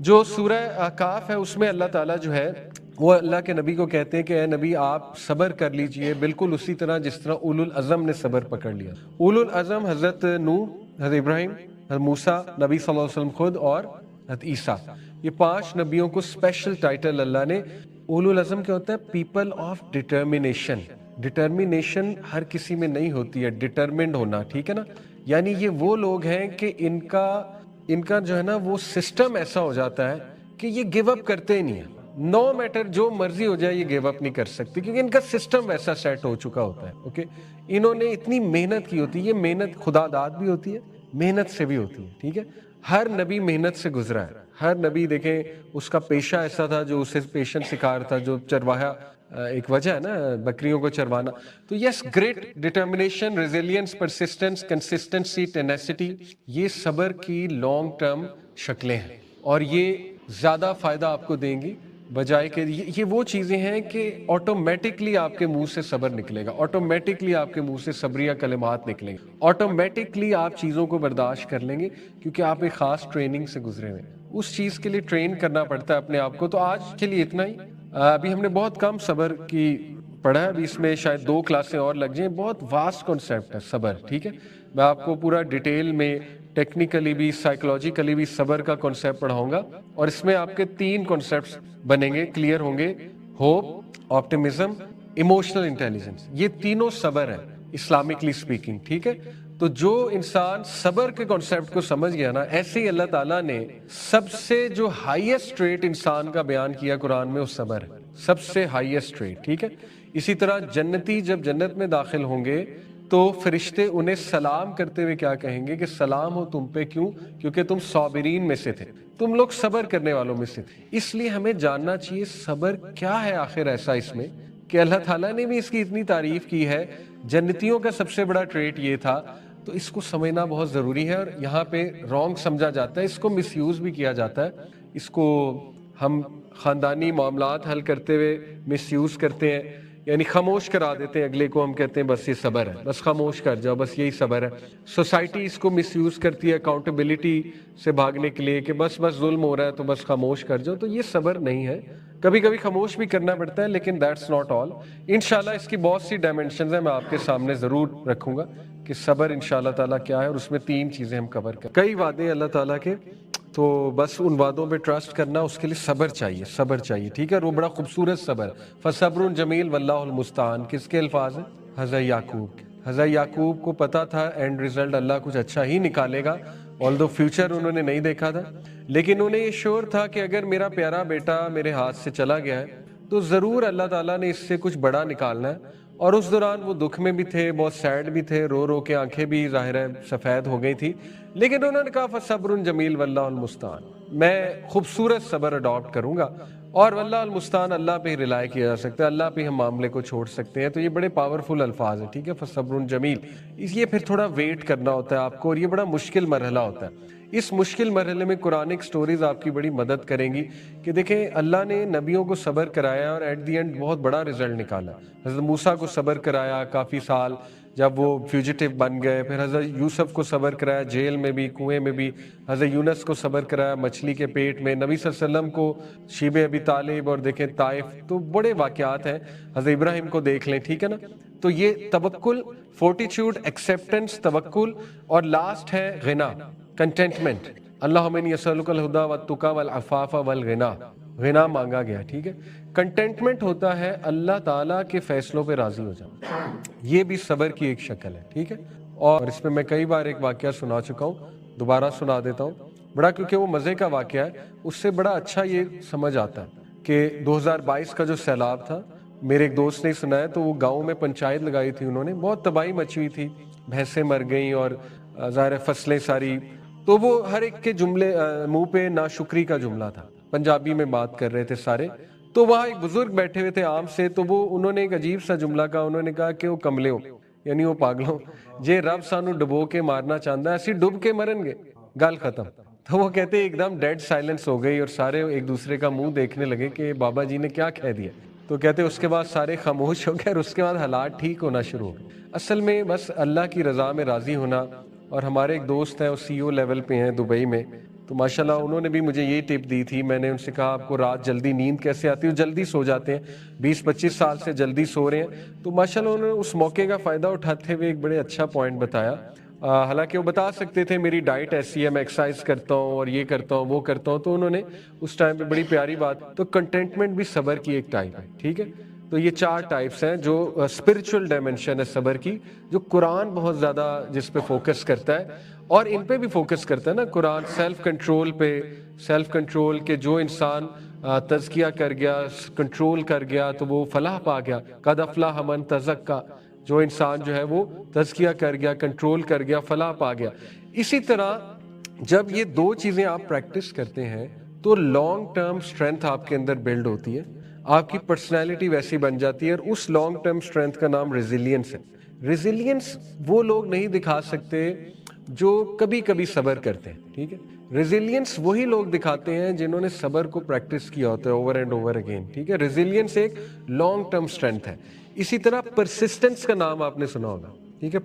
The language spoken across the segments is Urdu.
جو سورہ کاف ہے اس میں اللہ تعالیٰ جو ہے وہ اللہ کے نبی کو کہتے ہیں کہ اے نبی آپ صبر کر لیجئے بالکل اسی طرح جس طرح اولو العزم نے صبر پکڑ لیا. اولو العزم حضرت نوح، حضرت ابراہیم، حضرت موسیٰ، نبی صلی اللہ علیہ وسلم خود اور حضرت عیسیٰ، یہ 5 نبیوں کو اسپیشل ٹائٹل اللہ نے. اولو العزم کیا ہوتا ہے؟ People of determination. ڈٹرمینیشن ہر کسی میں نہیں ہوتی ہے، ڈٹرمنڈ ہونا، ٹھیک ہے نا. یعنی یہ وہ لوگ ہیں کہ ان کا جو ہے نا وہ سسٹم ایسا ہو جاتا ہے کہ یہ گیو اپ کرتے ہی نہیں ہیں. نو میٹر جو مرضی ہو جائے یہ گیو اپ نہیں کر سکتے کیونکہ ان کا سسٹم ویسا سیٹ ہو چکا ہوتا ہے. اوکے، انہوں نے اتنی محنت کی ہوتی ہے، یہ محنت خدا داد بھی ہوتی ہے، محنت سے بھی ہوتی ہے. ٹھیک ہے، ہر نبی محنت سے گزرا ہے. ہر نبی دیکھیں اس کا پیشہ ایسا تھا جو اسے پیشن سکھا رہا تھا، جو چرواہا ایک وجہ ہے نا بکریوں کو چروانا. تو yes, great determination, resilience, persistence, consistency, tenacity, یہ صبر کی لانگ ٹرم شکلیں ہیں اور یہ زیادہ فائدہ آپ کو دیں گی بجائے کہ یہ وہ چیزیں ہیں کہ آٹومیٹکلی آپ کے منہ سے صبر نکلے گا، آٹومیٹکلی آپ کے منہ سے صبریہ کلمات نکلیں گے، آٹومیٹکلی آپ چیزوں کو برداشت کر لیں گے کیونکہ آپ ایک خاص ٹریننگ سے گزرے ہوئے ہیں. اس چیز کے لیے ٹرین کرنا پڑتا ہے اپنے آپ کو. تو آج کے لیے اتنا ہی. ابھی ہم نے بہت کم صبر کی پڑھا ہے، ابھی اس میں شاید 2 کلاسیں اور لگ جائیں. بہت واسٹ کانسیپٹ ہے صبر. ٹھیک ہے، میں آپ کو پورا ڈیٹیل میں ٹیکنیکلی بھی سائیکولوجیکلی بھی صبر کا کانسیپٹ پڑھاؤں گا اور اس میں آپ کے 3 کانسیپٹس بنیں گے، کلیئر ہوں گے: ہوپ، آپٹیمزم، ایموشنل انٹیلیجنس. یہ تینوں صبر ہے اسلامکلی اسپیکنگ. ٹھیک ہے، تو جو انسان صبر کے کانسیپٹ کو سمجھ گیا نا، ایسے ہی اللہ تعالیٰ نے سب سے جو ہائیسٹ ریٹ انسان کا بیان کیا قرآن میں، وہ صبر ہے، سب سے ہائیسٹ ریٹ. ٹھیک ہے، اسی طرح جنتی جب جنت میں داخل ہوں گے تو فرشتے انہیں سلام کرتے ہوئے کیا کہیں گے کہ سلام ہو تم پہ. کیوں؟ کیونکہ تم صابرین میں سے تھے، تم لوگ صبر کرنے والوں میں سے تھے. اس لیے ہمیں جاننا چاہیے صبر کیا ہے آخر ایسا اس میں کہ اللہ تعالیٰ نے بھی اس کی اتنی تعریف کی ہے. جنتیوں کا سب سے بڑا ٹریٹ یہ تھا. تو اس کو سمجھنا بہت ضروری ہے اور یہاں پہ رانگ سمجھا جاتا ہے، اس کو مس یوز بھی کیا جاتا ہے. اس کو ہم خاندانی معاملات حل کرتے ہوئے مس یوز کرتے ہیں، یعنی خاموش کرا دیتے ہیں اگلے کو. ہم کہتے ہیں بس یہ صبر ہے، بس خاموش کر جاؤ، بس یہی صبر ہے. سوسائٹی اس کو مس یوز کرتی ہے اکاؤنٹیبلٹی سے بھاگنے کے لیے کہ بس ظلم ہو رہا ہے تو بس خاموش کر جاؤ. تو یہ صبر نہیں ہے، کبھی کبھی خاموش بھی کرنا پڑتا ہے لیکن دیٹس ناٹ آل. انشاءاللہ اس کی بہت سی ڈائمینشنز ہیں، میں آپ کے سامنے ضرور رکھوں گا کہ صبر انشاءاللہ تعالیٰ کیا ہے، اور اس میں 3 چیزیں ہم کور کریں. کئی وعدے اللہ تعالیٰ کے، تو بس ان وعدوں پہ ٹرسٹ کرنا، اس کے لیے صبر چاہیے، صبر چاہیے. ٹھیک ہے، وہ بڑا خوبصورت صبر. فصبر جمیل واللہ المستعان کس کے الفاظ ہیں؟ حضرت یعقوب. حضرت یعقوب کو پتا تھا اینڈ ریزلٹ اللہ کچھ اچھا ہی نکالے گا، آلدو فیوچر انہوں نے نہیں دیکھا تھا، لیکن انہیں یہ شور تھا کہ اگر میرا پیارا بیٹا میرے ہاتھ سے چلا گیا ہے تو ضرور اللہ تعالیٰ نے اس سے کچھ بڑا نکالنا ہے. اور اس دوران وہ دکھ میں بھی تھے، بہت سیڈ بھی تھے، رو رو کے آنکھیں بھی ظاہر ہے سفید ہو گئی تھی، لیکن انہوں نے کہا فصبر جمیل واللہ المستعان، میں خوبصورت صبر اڈاپٹ کروں گا اور واللہ المستعان، اللہ پہ ہی ریلائی کیا جا سکتا ہے، اللہ پہ ہم معاملے کو چھوڑ سکتے ہیں. تو یہ بڑے پاورفل الفاظ ہیں. ٹھیک ہے، فصبر جمیل، یہ پھر تھوڑا ویٹ کرنا ہوتا ہے آپ کو، اور یہ بڑا مشکل مرحلہ ہوتا ہے. اس مشکل مرحلے میں قرآنک سٹوریز آپ کی بڑی مدد کریں گی کہ دیکھیں اللہ نے نبیوں کو صبر کرایا اور ایٹ دی اینڈ بہت بڑا رزلٹ نکالا. حضرت موسیٰ کو صبر کرایا کافی سال جب وہ فیوجیٹو بن گئے، پھر حضرت یوسف کو صبر کرایا جیل میں بھی، کنویں میں بھی، حضرت یونس کو صبر کرایا مچھلی کے پیٹ میں، نبی صلی اللہ علیہ وسلم کو شیب ابی طالب، اور دیکھیں طائف، تو بڑے واقعات ہیں. حضرت ابراہیم کو دیکھ لیں. ٹھیک ہے نا، تو یہ توکل، فورٹیچیوڈ، ایکسیپٹنس، توکل، اور لاسٹ ہے غنا، کنٹینٹمنٹ. اللہم انی اسألک الہدی والتقی والعفاف والغنا، غنا مانگا گیا. ٹھیک ہے، کنٹینٹمنٹ ہوتا ہے اللہ تعالیٰ کے فیصلوں پہ راضی ہو جانا، یہ بھی صبر کی ایک شکل ہے. ٹھیک ہے، اور اس میں کئی بار ایک واقعہ سنا چکا ہوں، دوبارہ سنا دیتا ہوں بڑا، کیونکہ وہ مزے کا واقعہ ہے، اس سے بڑا اچھا یہ سمجھ آتا ہے کہ 2022 کا جو سیلاب تھا، میرے ایک دوست نے سنا ہے، تو وہ گاؤں میں پنچایت لگائی تھی انہوں نے، بہت تباہی مچی ہوئی تھی، بھینسیں مر گئیں اور ظاہر فصلیں ساری. تو وہ ہر ایک کے جملے منہ پہ ناشکری کا جملہ تھا، پنجابی میں بات کر رہے تھے سارے. تو وہاں ایک بزرگ بیٹھے ہوئے تھے عام سے، تو انہوں نے ایک عجیب سا جملہ کہا. انہوں نے کہا کہ وہ کملے ہو، یعنی وہ پاگلوں، جے رب سانو ڈبو کے مارنا چاہتا ہے، ایسی ڈب کے مرن گے، گل ختم. تو وہ کہتے ایک دم ڈیڈ سائلنس ہو گئی اور سارے ایک دوسرے کا منہ دیکھنے لگے کہ بابا جی نے کیا کہہ دیا. تو کہتے اس کے بعد سارے خاموش ہو گئے اور اس کے بعد حالات ٹھیک ہونا شروع ہو گئے. اصل میں بس اللہ کی رضا میں راضی ہونا. اور ہمارے ایک دوست ہیں، وہ سی او لیول پہ ہیں دبئی میں، تو ماشاءاللہ انہوں نے بھی مجھے یہی ٹپ دی تھی. میں نے ان سے کہا آپ کو رات جلدی نیند کیسے آتی ہے؟ جلدی سو جاتے ہیں, 20-25 سال سے جلدی سو رہے ہیں. تو ماشاءاللہ انہوں نے اس موقع کا فائدہ اٹھاتے ہوئے ایک بڑے اچھا پوائنٹ بتایا. حالانکہ وہ بتا سکتے تھے میری ڈائٹ ایسی ہے, میں ایکسرسائز کرتا ہوں اور یہ کرتا ہوں وہ کرتا ہوں, تو انہوں نے اس ٹائم پہ بڑی پیاری بات. تو کنٹینٹمنٹ بھی صبر کی ایک ٹائپ ہے, ٹھیک ہے. تو یہ 4 ٹائپس ہیں جو اسپرچل ڈائمینشن ہے صبر کی, جو قرآن بہت زیادہ جس پہ فوکس کرتا ہے, اور ان پہ بھی فوکس کرتا ہے نا قرآن, سیلف کنٹرول پہ. سیلف کنٹرول کے جو انسان تزکیہ کر گیا, کنٹرول کر گیا, تو وہ فلاح پا گیا. قد افلح من تزکا, جو انسان جو ہے وہ تزکیہ کر گیا, کنٹرول کر گیا, فلاح پا گیا. اسی طرح جب یہ 2 چیزیں آپ پریکٹس کرتے ہیں تو لانگ ٹرم اسٹرینتھ آپ کے اندر بلڈ ہوتی ہے, آپ کی پرسنالٹی ویسی بن جاتی ہے. اور اس لانگ ٹرم اسٹرینتھ کا نام ریزیلینس ہے. ریزیلینس وہ لوگ نہیں دکھا سکتے جو کبھی کبھی صبر کرتے ہیں, ٹھیک ہے. ریزیلینس وہی لوگ دکھاتے ہیں جنہوں نے صبر کو پریکٹس کیا ہوتا ہے اوور اینڈ اوور اگین, ٹھیک ہے. ریزیلینس ایک لانگ ٹرم اسٹرینتھ ہے. اسی طرح پرسسٹنس کا نام آپ نے سنا ہوگا, ٹھیک ہے.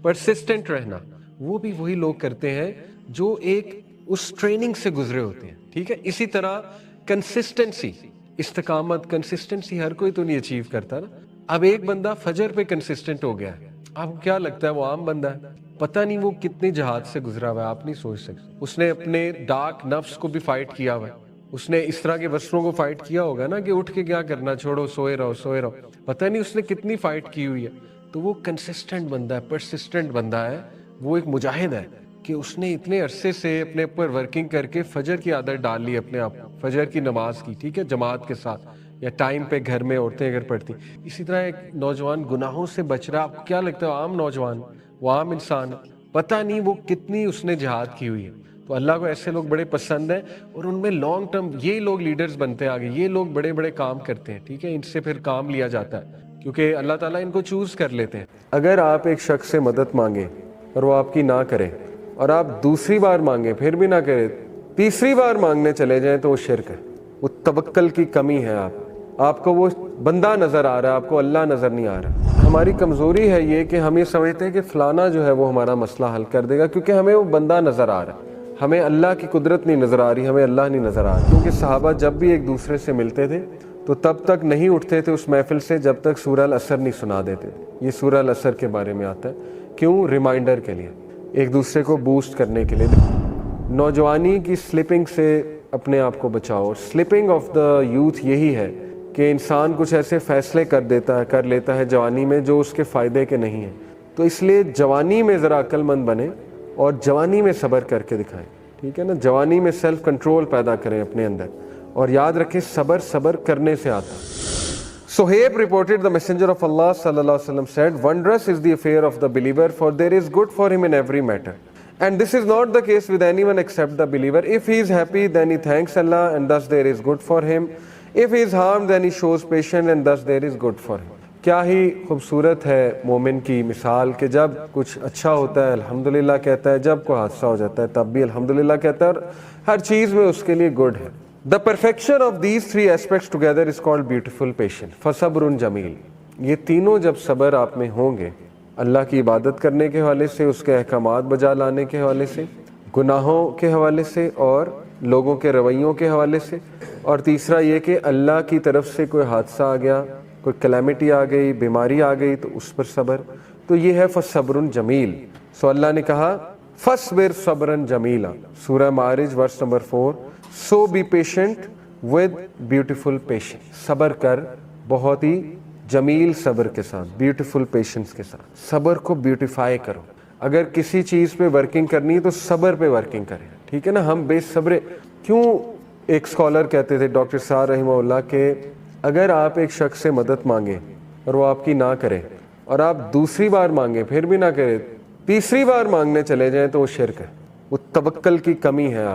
پرسسٹنٹ رہنا وہ بھی وہی لوگ کرتے ہیں جو ایک اس ٹریننگ سے گزرے ہوتے ہیں, ٹھیک ہے. اسی طرح کنسسٹنسی, استقامت, کنسسٹنسی ہر کوئی تو نہیں اچیو کرتا نا. اب ایک بندہ فجر پہ کنسسٹنٹ ہو گیا ہے, آپ کو کیا لگتا ہے وہ عام بندہ ہے؟ پتہ نہیں وہ کتنے جہاد سے گزرا ہوا ہے, آپ نہیں سوچ سکتے. اس نے اپنے ڈارک نفس کو بھی فائٹ کیا ہوا ہے, اس نے اس طرح کے وسروں کو فائٹ کیا ہوگا نا کہ اٹھ کے کیا کرنا, چھوڑو سوئے رہو سوئے رہو, پتہ نہیں اس نے کتنی فائٹ کی ہوئی ہے. تو وہ کنسسٹنٹ بندہ ہے, پرسسٹنٹ بندہ ہے, وہ ایک مجاہد ہے کہ اس نے اتنے عرصے سے اپنے اوپر ورکنگ کر کے فجر کی عادت ڈال لی اپنے آپ, فجر کی نماز کی, ٹھیک ہے, جماعت کے ساتھ, یا ٹائم پہ گھر میں عورتیں اگر پڑھتی. اسی طرح ایک نوجوان گناہوں سے بچ رہا, آپ کو کیا لگتا ہے عام نوجوان, وہ عام انسان, پتہ نہیں وہ کتنی اس نے جہاد کی ہوئی ہے. تو اللہ کو ایسے لوگ بڑے پسند ہیں, اور ان میں لانگ ٹرم یہ لوگ لیڈرز بنتے ہیں آگے, یہ لوگ بڑے بڑے کام کرتے ہیں, ٹھیک ہے. ان سے پھر کام لیا جاتا ہے کیونکہ اللہ تعالیٰ ان کو چوز کر لیتے ہیں. اگر آپ ایک شخص سے مدد مانگیں اور وہ آپ کی نہ کرے, اور آپ دوسری بار مانگیں پھر بھی نہ کرے, تیسری بار مانگنے چلے جائیں, تو وہ شرک ہے, وہ توکل کی کمی ہے. آپ کو وہ بندہ نظر آ رہا ہے, آپ کو اللہ نظر نہیں آ رہا. ہماری کمزوری ہے یہ کہ ہم یہ سمجھتے ہیں کہ فلانا جو ہے وہ ہمارا مسئلہ حل کر دے گا, کیونکہ ہمیں وہ بندہ نظر آ رہا ہے, ہمیں اللہ کی قدرت نہیں نظر آ رہی, ہمیں اللہ نہیں نظر آ رہا. کیونکہ صحابہ جب بھی ایک دوسرے سے ملتے تھے تو تب تک نہیں اٹھتے تھے اس محفل سے جب تک سورہ العصر نہیں سنا دیتے. یہ سورہ العصر کے بارے میں آتا ہے, کیوں؟ ریمائنڈر کے لیے, ایک دوسرے کو بوسٹ کرنے کے لیے. نوجوانی کی سلپنگ سے اپنے آپ کو بچاؤ. سلپنگ آف دا یوتھ یہی ہے کہ انسان کچھ ایسے فیصلے کر لیتا ہے جوانی میں جو اس کے فائدے کے نہیں ہیں. تو اس لیے جوانی میں ذرا عقل مند بنے اور جوانی میں صبر کر کے دکھائیں, ٹھیک ہے نا. جوانی میں سیلف کنٹرول پیدا کریں اپنے اندر, اور یاد رکھیں صبر کرنے سے آتا. Suhaib reported the messenger of Allah sallallahu alaihi wasallam said, wondrous is the affair of the believer, for there is good for him in every matter. And this is not the case with anyone except the believer. If he is happy, then he thanks Allah, and thus there is good for him. If he is harmed, then he shows patience, and thus there is good for him. کیا ہی خوبصورت ہے مومن کی مثال کہ جب کچھ اچھا ہوتا ہے الحمدللہ کہتا ہے, جب کوئی حادثہ ہو جاتا ہے تب بھی الحمدللہ کہتا ہے, اور ہر چیز میں اس کے لیے گڈ ہے. The perfection of these 3 aspects together is called beautiful patience. فصبر جمیل. یہ تینوں جب صبر آپ میں ہوں گے, اللہ کی عبادت کرنے کے حوالے سے, اس کے احکامات بجا لانے کے حوالے سے, گناہوں کے حوالے سے, اور لوگوں کے رویوں کے حوالے سے, اور تیسرا یہ کہ اللہ کی طرف سے کوئی حادثہ آ گیا, کوئی کلیمٹی آ گئی, بیماری آ گئی, تو اس پر صبر. تو یہ ہے فصبر جمیل. سو اللہ نے کہا فصبر صبرا جمیلا, سورہ معارج verse number 4. So be patient with beautiful patience. صبر کر بہت ہی جمیل صبر کے ساتھ, بیوٹیفل پیشنس کے ساتھ. صبر کو بیوٹیفائی کرو. اگر کسی چیز پہ ورکنگ کرنی ہے تو صبر پہ ورکنگ کریں, ٹھیک ہے نا. ہم بے صبرے کیوں؟ ایک اسکالر کہتے تھے ڈاکٹر صاحب رحمہ اللہ کہ اگر آپ ایک شخص سے مدد مانگیں اور وہ آپ کی نہ کرے, اور آپ دوسری بار مانگیں پھر بھی نہ کرے, تیسری بار مانگنے چلے جائیں, تو وہ شرک ہے, وہ توکل کی کمی ہے.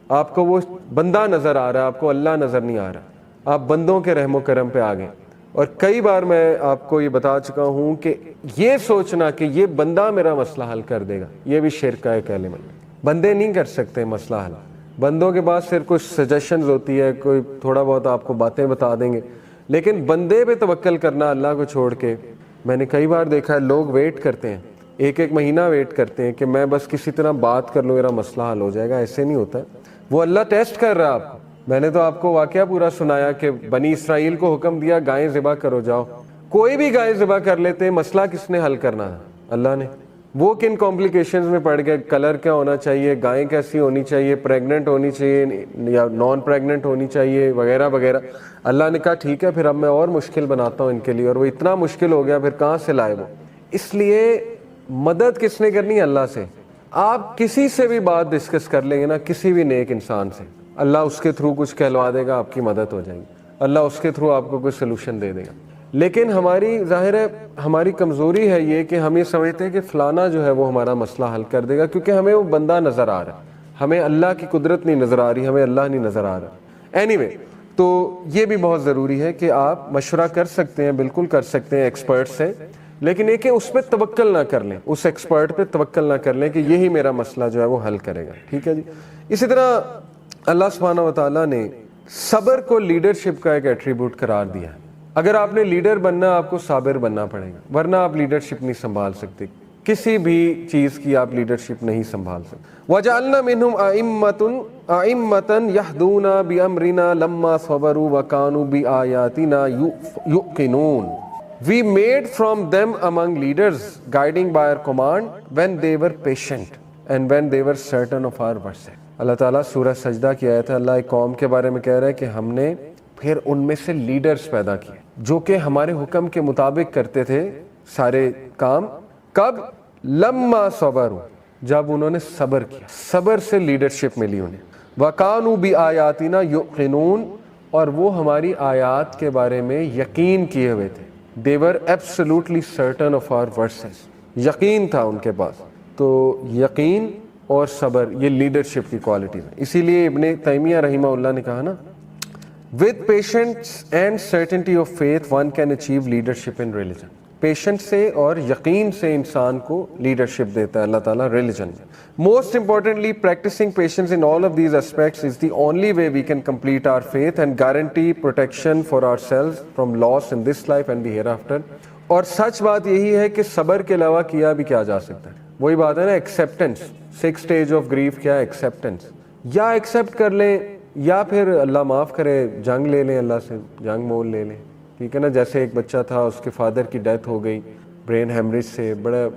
آپ کو وہ بندہ نظر آ رہا ہے, آپ کو اللہ نظر نہیں آ رہا, آپ بندوں کے رحم و کرم پہ آ گئے. اور کئی بار میں آپ کو یہ بتا چکا ہوں کہ یہ سوچنا کہ یہ بندہ میرا مسئلہ حل کر دے گا, یہ بھی شرک کا ایک ایلیمنٹ. بندے نہیں کر سکتے مسئلہ حل, بندوں کے پاس صرف کچھ سجیشنز ہوتی ہے, کوئی تھوڑا بہت آپ کو باتیں بتا دیں گے, لیکن بندے پہ توکل کرنا اللہ کو چھوڑ کے. میں نے کئی بار دیکھا ہے لوگ ویٹ کرتے ہیں ایک ایک مہینہ ویٹ کرتے ہیں کہ میں بس کسی طرح بات کر لوں میرا مسئلہ حل ہو جائے گا. ایسے نہیں ہوتا ہے. وہ اللہ ٹیسٹ کر رہا ہے آپ کو. میں نے تو آپ کو واقعہ پورا سنایا کہ بنی اسرائیل کو حکم دیا گائیں ذبح کرو جاؤ. کوئی بھی گائیں ذبح کر لیتے ہیں, مسئلہ کس نے حل کرنا ہے؟ اللہ نے. وہ کن کمپلیکیشنز میں پڑ گئے, کلر کیا ہونا چاہیے, گائیں کیسی ہونی چاہیے, پریگننٹ ہونی چاہیے یا نان پریگننٹ ہونی چاہیے وغیرہ وغیرہ. اللہ نے کہا ٹھیک ہے پھر اب میں اور مشکل بناتا ہوں ان کے لیے, اور وہ اتنا مشکل ہو گیا پھر کہاں سے لائے وہ. اس لیے مدد کس نے کرنی ہے؟ اللہ سے. آپ کسی سے بھی بات ڈسکس کر لیں گے نا, کسی بھی نیک انسان سے, اللہ اس کے تھرو کچھ کہلوا دے گا, آپ کی مدد ہو جائے گی, اللہ اس کے تھرو آپ کو کوئی سلوشن دے دے گا. لیکن ہماری ظاہر ہے ہماری کمزوری ہے یہ کہ ہم یہ سمجھتے ہیں کہ فلانا جو ہے وہ ہمارا مسئلہ حل کر دے گا, کیونکہ ہمیں وہ بندہ نظر آ رہا ہے, ہمیں اللہ کی قدرت نہیں نظر آ رہی, ہمیں اللہ نہیں نظر آ رہا. اینی تو یہ بھی بہت ضروری ہے کہ آپ مشورہ کر سکتے ہیں, بالکل کر سکتے ہیں ایکسپرٹ سے, لیکن یہ کہ اس پہ توکل نہ کر لیں, اس ایکسپرٹ پہ توکل نہ کر لیں کہ یہی میرا مسئلہ جو ہے وہ حل کرے گا. ٹھیک ہے جی. اسی طرح اللہ سبحانہ و تعالیٰ نے صبر کو لیڈرشپ کا ایک ایٹریبیوٹ قرار دیا ہے. اگر آپ نے لیڈر بننا آپ کو صابر بننا پڑے گا, ورنہ آپ لیڈرشپ نہیں سنبھال سکتے, کسی بھی چیز کی آپ لیڈرشپ نہیں سنبھال سکتے. وَجَعَلْنَا مِنْهُمْ أَئِمَّةً يَهْدُونَ بِأَمْرِنَا لَمَّا صَبَرُوا وَكَانُوا بِآيَاتِنَا يُوقِنُونَ. We made from them among leaders guiding by our command when they were patient and when they were certain of our verse. اللہ تعالیٰ سورہ سجدہ کی آیت ہے, اللہ ایک قوم کے بارے میں کہہ رہا ہے کہ ہم نے پھر ان میں سے لیڈرز پیدا کیے جو کہ ہمارے حکم کے مطابق کرتے تھے سارے کام. کب؟ لما صبروا, جب انہوں نے صبر کیا, صبر سے لیڈرشپ ملی انہیں. وَكَانُوا بِآيَاتِنَا يُوقِنُونَ, اور وہ ہماری آیات کے بارے میں یقین کیے ہوئے تھے. They were absolutely certain of our verses. یقین تھا ان کے پاس. تو یقین اور صبر یہ لیڈرشپ کی کوالٹی ہے. اسی لیے ابن تیمیہ رحمہ اللہ نے کہا نا, with patience and certainty of faith one can achieve leadership in religion. Patient سے اور یقین سے انسان کو لیڈرشپ دیتا ہے اللہ تعالیٰ ریلیجن میں. Most importantly, practicing patience in all of these aspects is the only way we can complete our faith and guarantee protection for ourselves from loss in this life and the hereafter. اور سچ بات یہی ہے کہ صبر کے علاوہ کیا بھی کیا جا سکتا ہے. وہی بات ہے نا, ایکسیپٹنس. 6 stage of grief کیا ہے؟ ایکسیپٹنس. یا ایکسیپٹ کر لیں یا پھر اللہ معاف کرے جنگ لے لیں, اللہ سے جنگ مول لے لیں. ٹھیک ہے نا. جیسے ایک بچہ تھا, اس کے فادر کی ڈیتھ ہو گئی برین ہیمریج سے, بڑا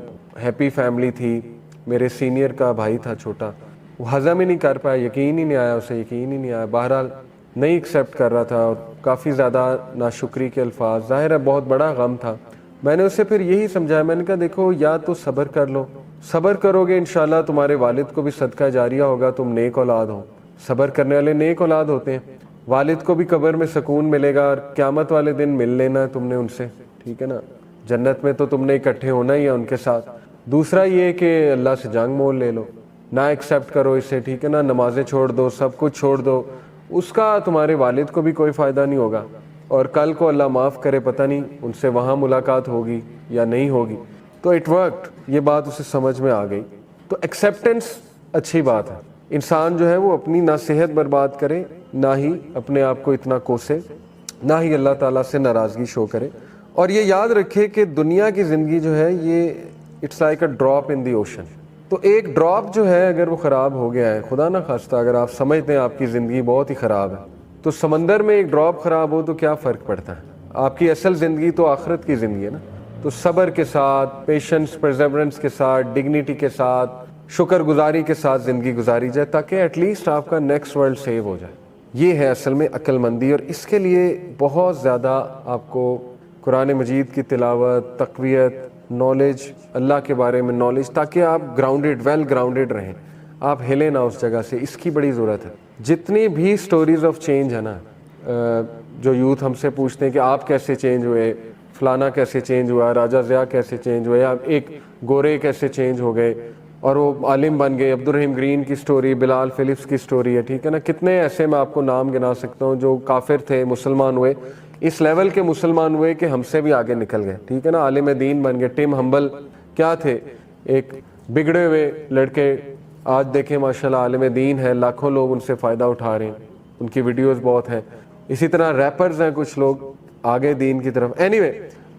ہیپی فیملی تھی, میرے سینئر کا بھائی تھا چھوٹا, وہ ہضم ہی نہیں کر پایا, یقین ہی نہیں آیا اسے, یقین ہی نہیں آیا, بہرحال نہیں ایکسیپٹ کر رہا تھا, اور کافی زیادہ ناشکری کے الفاظ, ظاہر ہے بہت بڑا غم تھا. میں نے اسے پھر یہی سمجھایا, میں نے کہا دیکھو یا تو صبر کر لو, صبر کرو گے انشاءاللہ تمہارے والد کو بھی صدقہ جاریہ ہوگا, تم نیک اولاد ہو. صبر کرنے والے نیک اولاد ہوتے ہیں, والد کو بھی قبر میں سکون ملے گا, اور قیامت والے دن مل لینا تم نے ان سے. ٹھیک ہے نا, جنت میں تو تم نے اکٹھے ہونا ہی ہے ان کے ساتھ. دوسرا یہ کہ اللہ سے جنگ مول لے لو, نہ ایکسیپٹ کرو اسے. ٹھیک ہے نا, نمازیں چھوڑ دو, سب کچھ چھوڑ دو, اس کا تمہارے والد کو بھی کوئی فائدہ نہیں ہوگا, اور کل کو اللہ معاف کرے پتہ نہیں ان سے وہاں ملاقات ہوگی یا نہیں ہوگی. تو اٹ ورکڈ, یہ بات اسے سمجھ میں آ گئی. تو ایکسیپٹنس اچھی بات ہے. انسان جو ہے وہ اپنی نہ صحت برباد کرے, نہ ہی اپنے آپ کو اتنا کوسے, نہ ہی اللہ تعالیٰ سے ناراضگی شو کرے. اور یہ یاد رکھے کہ دنیا کی زندگی جو ہے یہ it's like a drop in the ocean. تو ایک ڈراپ جو ہے اگر وہ خراب ہو گیا ہے, خدا نہ خواستہ اگر آپ سمجھتے ہیں آپ کی زندگی بہت ہی خراب ہے, تو سمندر میں ایک ڈراپ خراب ہو تو کیا فرق پڑتا ہے؟ آپ کی اصل زندگی تو آخرت کی زندگی ہے نا. تو صبر کے ساتھ, پیشنس, پرزیورنس کے ساتھ, ڈگنیٹی کے ساتھ, شکر گزاری کے ساتھ زندگی گزاری جائے, تاکہ ایٹ لیسٹ آپ کا نیکسٹ ورلڈ سیو ہو جائے. یہ ہے اصل میں عقل مندی, اور اس کے لیے بہت زیادہ آپ کو قرآن مجید کی تلاوت, تقویت, نالج, اللہ کے بارے میں نالج, تاکہ آپ گراؤنڈڈ, ویل گراؤنڈڈ رہیں, آپ ہلیں نہ اس جگہ سے. اس کی بڑی ضرورت ہے. جتنی بھی سٹوریز آف چینج ہے نا, جو یوتھ ہم سے پوچھتے ہیں کہ آپ کیسے چینج ہوئے, فلانا کیسے چینج ہوا, راجہ ضیاء کیسے چینج ہوئے, آپ ایک گورے کیسے چینج ہو گئے اور وہ عالم بن گئے, عبد الرحیم گرین کی سٹوری, بلال فلپس کی سٹوری ہے. ٹھیک ہے نا, کتنے ایسے میں آپ کو نام گنا سکتا ہوں جو کافر تھے, مسلمان ہوئے, اس لیول کے مسلمان ہوئے کہ ہم سے بھی آگے نکل گئے. ٹھیک ہے نا, عالم دین بن گئے. ٹم ہمبل کیا تھے, ایک بگڑے ہوئے لڑکے, آج دیکھیں ماشاءاللہ عالم دین ہے, لاکھوں لوگ ان سے فائدہ اٹھا رہے ہیں, ان کی ویڈیوز بہت ہیں. اسی طرح ریپرز ہیں کچھ لوگ آگے دین کی طرف. اینی وے,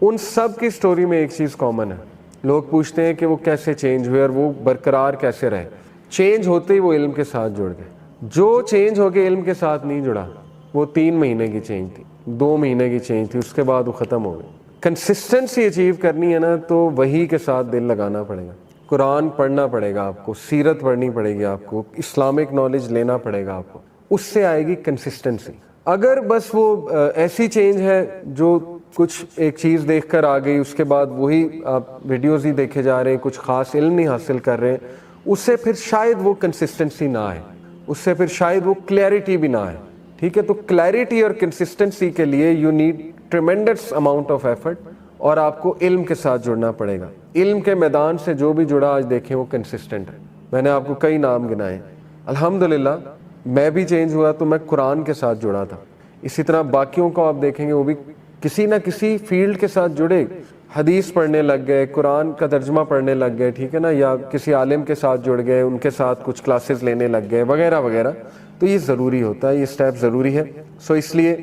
ان سب کی سٹوری میں ایک چیز کامن ہے, لوگ پوچھتے ہیں کہ وہ کیسے چینج ہوئے اور وہ برقرار کیسے رہے. چینج ہوتے ہی وہ علم کے ساتھ جڑ گئے. جو چینج ہو کے علم کے ساتھ نہیں جڑا وہ 3 مہینے کی چینج تھی, 2 مہینے کی چینج تھی, اس کے بعد وہ ختم ہو گئی. کنسسٹنسی اچیو کرنی ہے نا تو وہی کے ساتھ دل لگانا پڑے گا. قرآن پڑھنا پڑے گا آپ کو, سیرت پڑھنی پڑے گی آپ کو, اسلامک نالج لینا پڑے گا آپ کو, اس سے آئے گی کنسسٹنسی. اگر بس وہ ایسی چینج ہے جو کچھ ایک چیز دیکھ کر آ گئی, اس کے بعد وہی آپ ویڈیوز ہی دیکھے جا رہے ہیں, کچھ خاص علم نہیں حاصل کر رہے ہیں, اس سے پھر شاید وہ کنسسٹنسی نہ آئے, اس سے پھر شاید وہ کلیئرٹی بھی نہ آئے. ٹھیک ہے, تو کلیئرٹی اور کنسسٹنسی کے لیے you need tremendous amount of effort, اور آپ کو علم کے ساتھ جڑنا پڑے گا. علم کے میدان سے جو بھی جڑا آج دیکھیں وہ کنسسٹنٹ ہے. میں نے آپ کو کئی نام گنائے. الحمدللہ میں بھی چینج ہوا تو میں قرآن کے ساتھ جڑا تھا. اسی طرح باقیوں کو آپ دیکھیں گے وہ بھی کسی نہ کسی فیلڈ کے ساتھ جڑے, حدیث پڑھنے لگ گئے, قرآن کا ترجمہ پڑھنے لگ گئے, ٹھیک ہے نا, یا کسی عالم کے ساتھ جڑ گئے, ان کے ساتھ کچھ کلاسز لینے لگ گئے وغیرہ وغیرہ. تو یہ ضروری ہوتا ہے, یہ سٹیپ ضروری ہے. سو اس لیے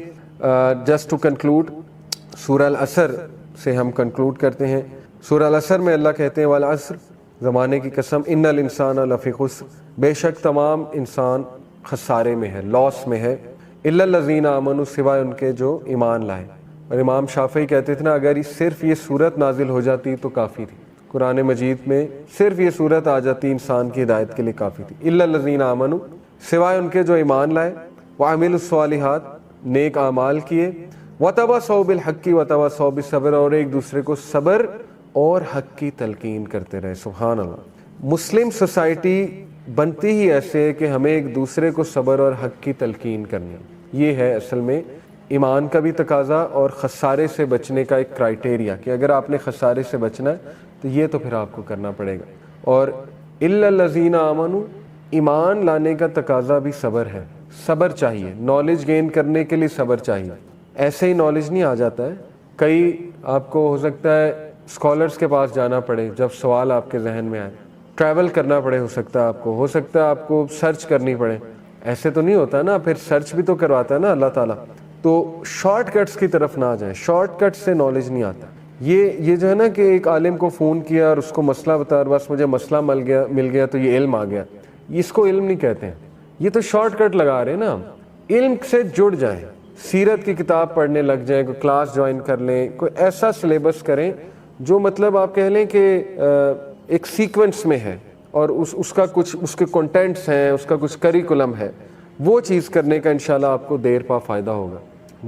جسٹ ٹو کنکلوڈ, سورہ العصر سے ہم کنکلوڈ کرتے ہیں. سورہ العصر میں اللہ کہتے ہیں والعصر, زمانے کی قسم, ان الانسان لفی خسر, بے شک تمام انسان خسارے میں ہے, لاس میں ہے, الا الذین آمنوا, سوائے ان کے جو ایمان لائے. اور امام شافعی کہتے تھے نا, اگر صرف یہ صورت نازل ہو جاتی تو کافی تھی, قرآن مجید میں صرف یہ صورت آ جاتی انسان کی ہدایت کے لیے کافی تھی. الا الذین آمنوا, سوائے ان کے جو ایمان لائے, وعملوا الصالحات, نیک اعمال کیے, وتواصوا بالحق وتواصوا بالصبر, اور ایک دوسرے کو صبر اور حق کی تلقین کرتے رہے. سبحان اللہ. مسلم سوسائٹی بنتی ہی ایسے ہے کہ ہمیں ایک دوسرے کو صبر اور حق کی تلقین کرنی. یہ ہے اصل میں ایمان کا بھی تقاضا اور خسارے سے بچنے کا ایک کرائٹیریا, کہ اگر آپ نے خسارے سے بچنا ہے تو یہ تو پھر آپ کو کرنا پڑے گا. اور الا الذین آمنوا, ایمان لانے کا تقاضا بھی صبر ہے. صبر چاہیے, نالج گین کرنے کے لیے صبر چاہیے. ایسے ہی نالج نہیں آ جاتا ہے. کئی آپ کو ہو سکتا ہے اسکالرس کے پاس جانا پڑے جب سوال آپ کے ذہن میں آئے, ٹریول کرنا پڑے, ہو سکتا ہے آپ کو سرچ کرنی پڑے. ایسے تو نہیں ہوتا نا, پھر سرچ بھی تو کرواتا ہے نا اللہ تعالیٰ. تو شارٹ کٹس کی طرف نہ جائیں, شارٹ کٹ سے نالج نہیں آتا. یہ جو ہے نا کہ ایک عالم کو فون کیا اور اس کو مسئلہ بتا, بس مجھے مسئلہ مل گیا تو یہ علم آ گیا, اس کو علم نہیں کہتے ہیں. یہ تو شارٹ کٹ لگا رہے ہیں نا. علم سے جڑ جائیں, سیرت کی کتاب پڑھنے لگ جائیں, کوئی کلاس جوائن کر لیں, کوئی ایسا سلیبس کریں جو مطلب آپ کہہ لیں کہ ایک سیکوینس میں ہے اور اس کا کچھ اس کے کنٹینٹس ہیں, اس کا کچھ کریکولم ہے. وہ چیز کرنے کا انشاءاللہ آپ کو دیر پا فائدہ ہوگا.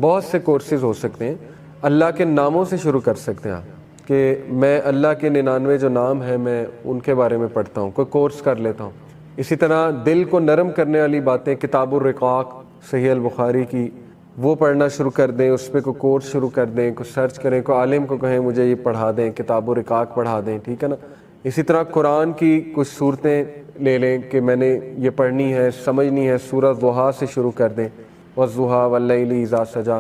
بہت سے کورسز ہو سکتے ہیں, اللہ کے ناموں سے شروع کر سکتے ہیں آپ, کہ میں اللہ کے 99 جو نام ہیں میں ان کے بارے میں پڑھتا ہوں, کوئی کورس کر لیتا ہوں. اسی طرح دل کو نرم کرنے والی باتیں, کتاب الرقاق صحیح البخاری کی, وہ پڑھنا شروع کر دیں, اس پہ کوئی کورس شروع کر دیں, کوئی سرچ کریں, کوئی عالم کو کہیں مجھے یہ پڑھا دیں, کتاب الرقاق پڑھا دیں, ٹھیک ہے نا. اسی طرح قرآن کی کچھ صورتیں لے لیں کہ میں نے یہ پڑھنی ہے, سمجھنی ہے, سورہ ضحیٰ سے شروع کر دیں, والضحیٰ واللیل اذا سجا,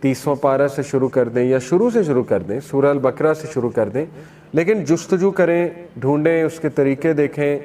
30واں پارہ سے شروع کر دیں, یا شروع سے شروع کر دیں, سورہ البقرہ سے شروع کر دیں. لیکن جستجو کریں, ڈھونڈیں, اس کے طریقے دیکھیں.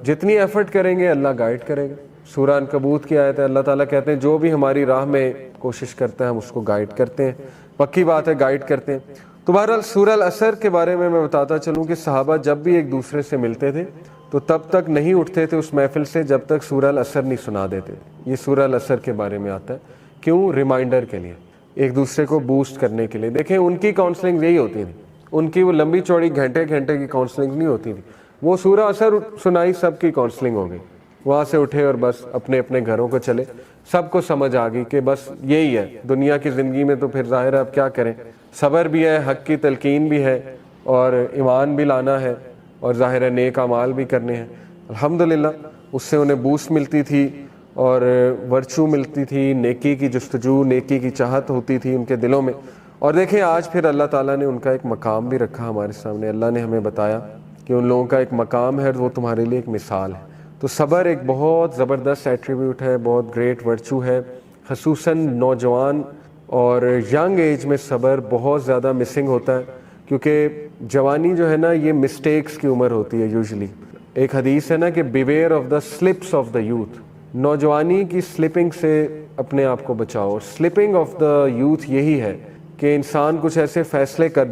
جتنی ایفرٹ کریں گے اللہ گائیڈ کرے گا. سورہ عنکبوت کی آیت ہے, اللہ تعالیٰ کہتے ہیں جو بھی ہماری راہ میں کوشش کرتا ہے ہم اس کو گائیڈ کرتے ہیں. پکی بات ہے, گائیڈ کرتے ہیں. تو بہرحال سورہ العصر کے بارے میں بتاتا چلوں کہ صحابہ جب بھی ایک دوسرے سے ملتے تھے تو تب تک نہیں اٹھتے تھے اس محفل سے جب تک سورہ العصر نہیں سنا دیتے. یہ سورہ العصر کے بارے میں آتا ہے. کیوں؟ ریمائنڈر کے لیے, ایک دوسرے کو بوسٹ کرنے کے لیے. دیکھیں ان کی کاؤنسلنگ یہی ہوتی تھی, ان کی وہ لمبی چوڑی گھنٹے کی کاؤنسلنگ نہیں ہوتی تھی. وہ سورہ العصر سنائی, سب کی کاؤنسلنگ ہو گئی, وہاں سے اٹھے اور بس اپنے اپنے گھروں کو چلے. سب کو سمجھ آ گئی کہ بس یہی ہے دنیا کی زندگی میں. تو پھر ظاہر ہے اب کیا کریں, صبر بھی ہے, حق کی تلقین بھی ہے, اور ایمان بھی لانا ہے, اور ظاہر ہے نیک اعمال بھی کرنے ہیں. الحمدللہ اس سے انہیں بوسٹ ملتی تھی اور ورچو ملتی تھی, نیکی کی جستجو, نیکی کی چاہت ہوتی تھی ان کے دلوں میں. اور دیکھیں آج پھر اللہ تعالیٰ نے ان کا ایک مقام بھی رکھا ہمارے سامنے. اللہ نے ہمیں بتایا کہ ان لوگوں کا ایک مقام ہے, وہ تمہارے لیے ایک مثال ہے. تو صبر ایک بہت زبردست ایٹریبیوٹ ہے, بہت گریٹ ورچو ہے. خصوصاً نوجوان اور ینگ ایج میں صبر بہت زیادہ مسنگ ہوتا ہے, کیونکہ جوانی جو ہے نا یہ مسٹیکس کی عمر ہوتی ہے یوزلی. ایک حدیث ہے نا کہ beware of the slips of the youth, نوجوانی کی سلپنگ سے اپنے آپ کو بچاؤ. اور سلپنگ آف دا یوتھ یہی ہے کہ انسان کچھ ایسے فیصلے کر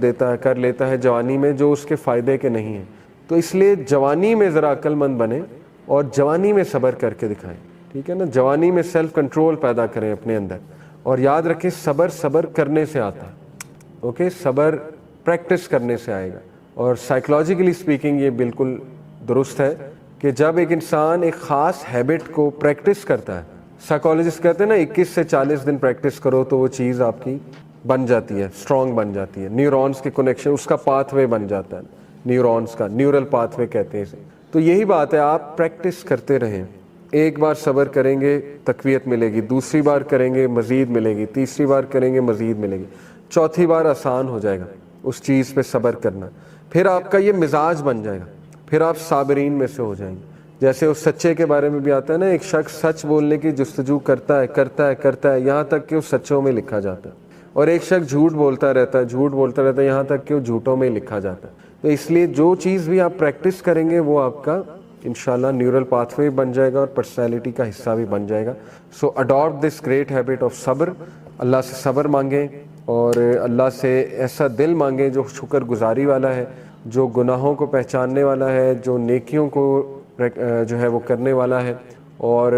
لیتا ہے جوانی میں جو اس کے فائدے کے نہیں ہیں. تو اس لیے جوانی میں ذرا عقل مند بنے اور جوانی میں صبر کر کے دکھائیں, ٹھیک ہے نا. جوانی میں سیلف کنٹرول پیدا کریں اپنے اندر, اور یاد رکھیں صبر کرنے سے آتا ہے. اوکے, صبر پریکٹس کرنے سے آئے گا. اور سائیکلوجیکلی سپیکنگ یہ بالکل درست ہے کہ جب ایک انسان ایک خاص ہیبٹ کو پریکٹس کرتا ہے, سائیکالوجسٹ کہتے ہیں نا 21 سے 40 دن پریکٹس کرو تو وہ چیز آپ کی بن جاتی ہے, اسٹرانگ بن جاتی ہے. نیورونز کے کنیکشن, اس کا پاتھ وے بن جاتا ہے, نیورونز کا نیورل پاتھ وے کہتے ہیں اسے. تو یہی بات ہے, آپ پریکٹس کرتے رہیں. ایک بار صبر کریں گے تقویت ملے گی, دوسری بار کریں گے مزید ملے گی, تیسری بار کریں گے مزید ملے گی, چوتھی بار آسان ہو جائے گا اس چیز پہ صبر کرنا. پھر آپ کا یہ مزاج بن جائے گا, پھر آپ صابرین میں سے ہو جائیں گے. جیسے اس سچے کے بارے میں بھی آتا ہے نا, ایک شخص سچ بولنے کی جستجو کرتا ہے یہاں تک کہ وہ سچوں میں لکھا جاتا ہے, اور ایک شخص جھوٹ بولتا رہتا ہے یہاں تک کہ وہ جھوٹوں میں لکھا جاتا ہے. تو اس لیے جو چیز بھی آپ پریکٹس کریں گے وہ آپ کا انشاءاللہ نیورل پاتھ وے بن جائے گا اور پرسنالٹی کا حصہ بھی بن جائے گا. So adopt this great habit of صبر. اللہ سے صبر مانگیں اور اللہ سے ایسا دل مانگیں جو شکر گزاری والا ہے, جو گناہوں کو پہچاننے والا ہے, جو نیکیوں کو جو ہے وہ کرنے والا ہے, اور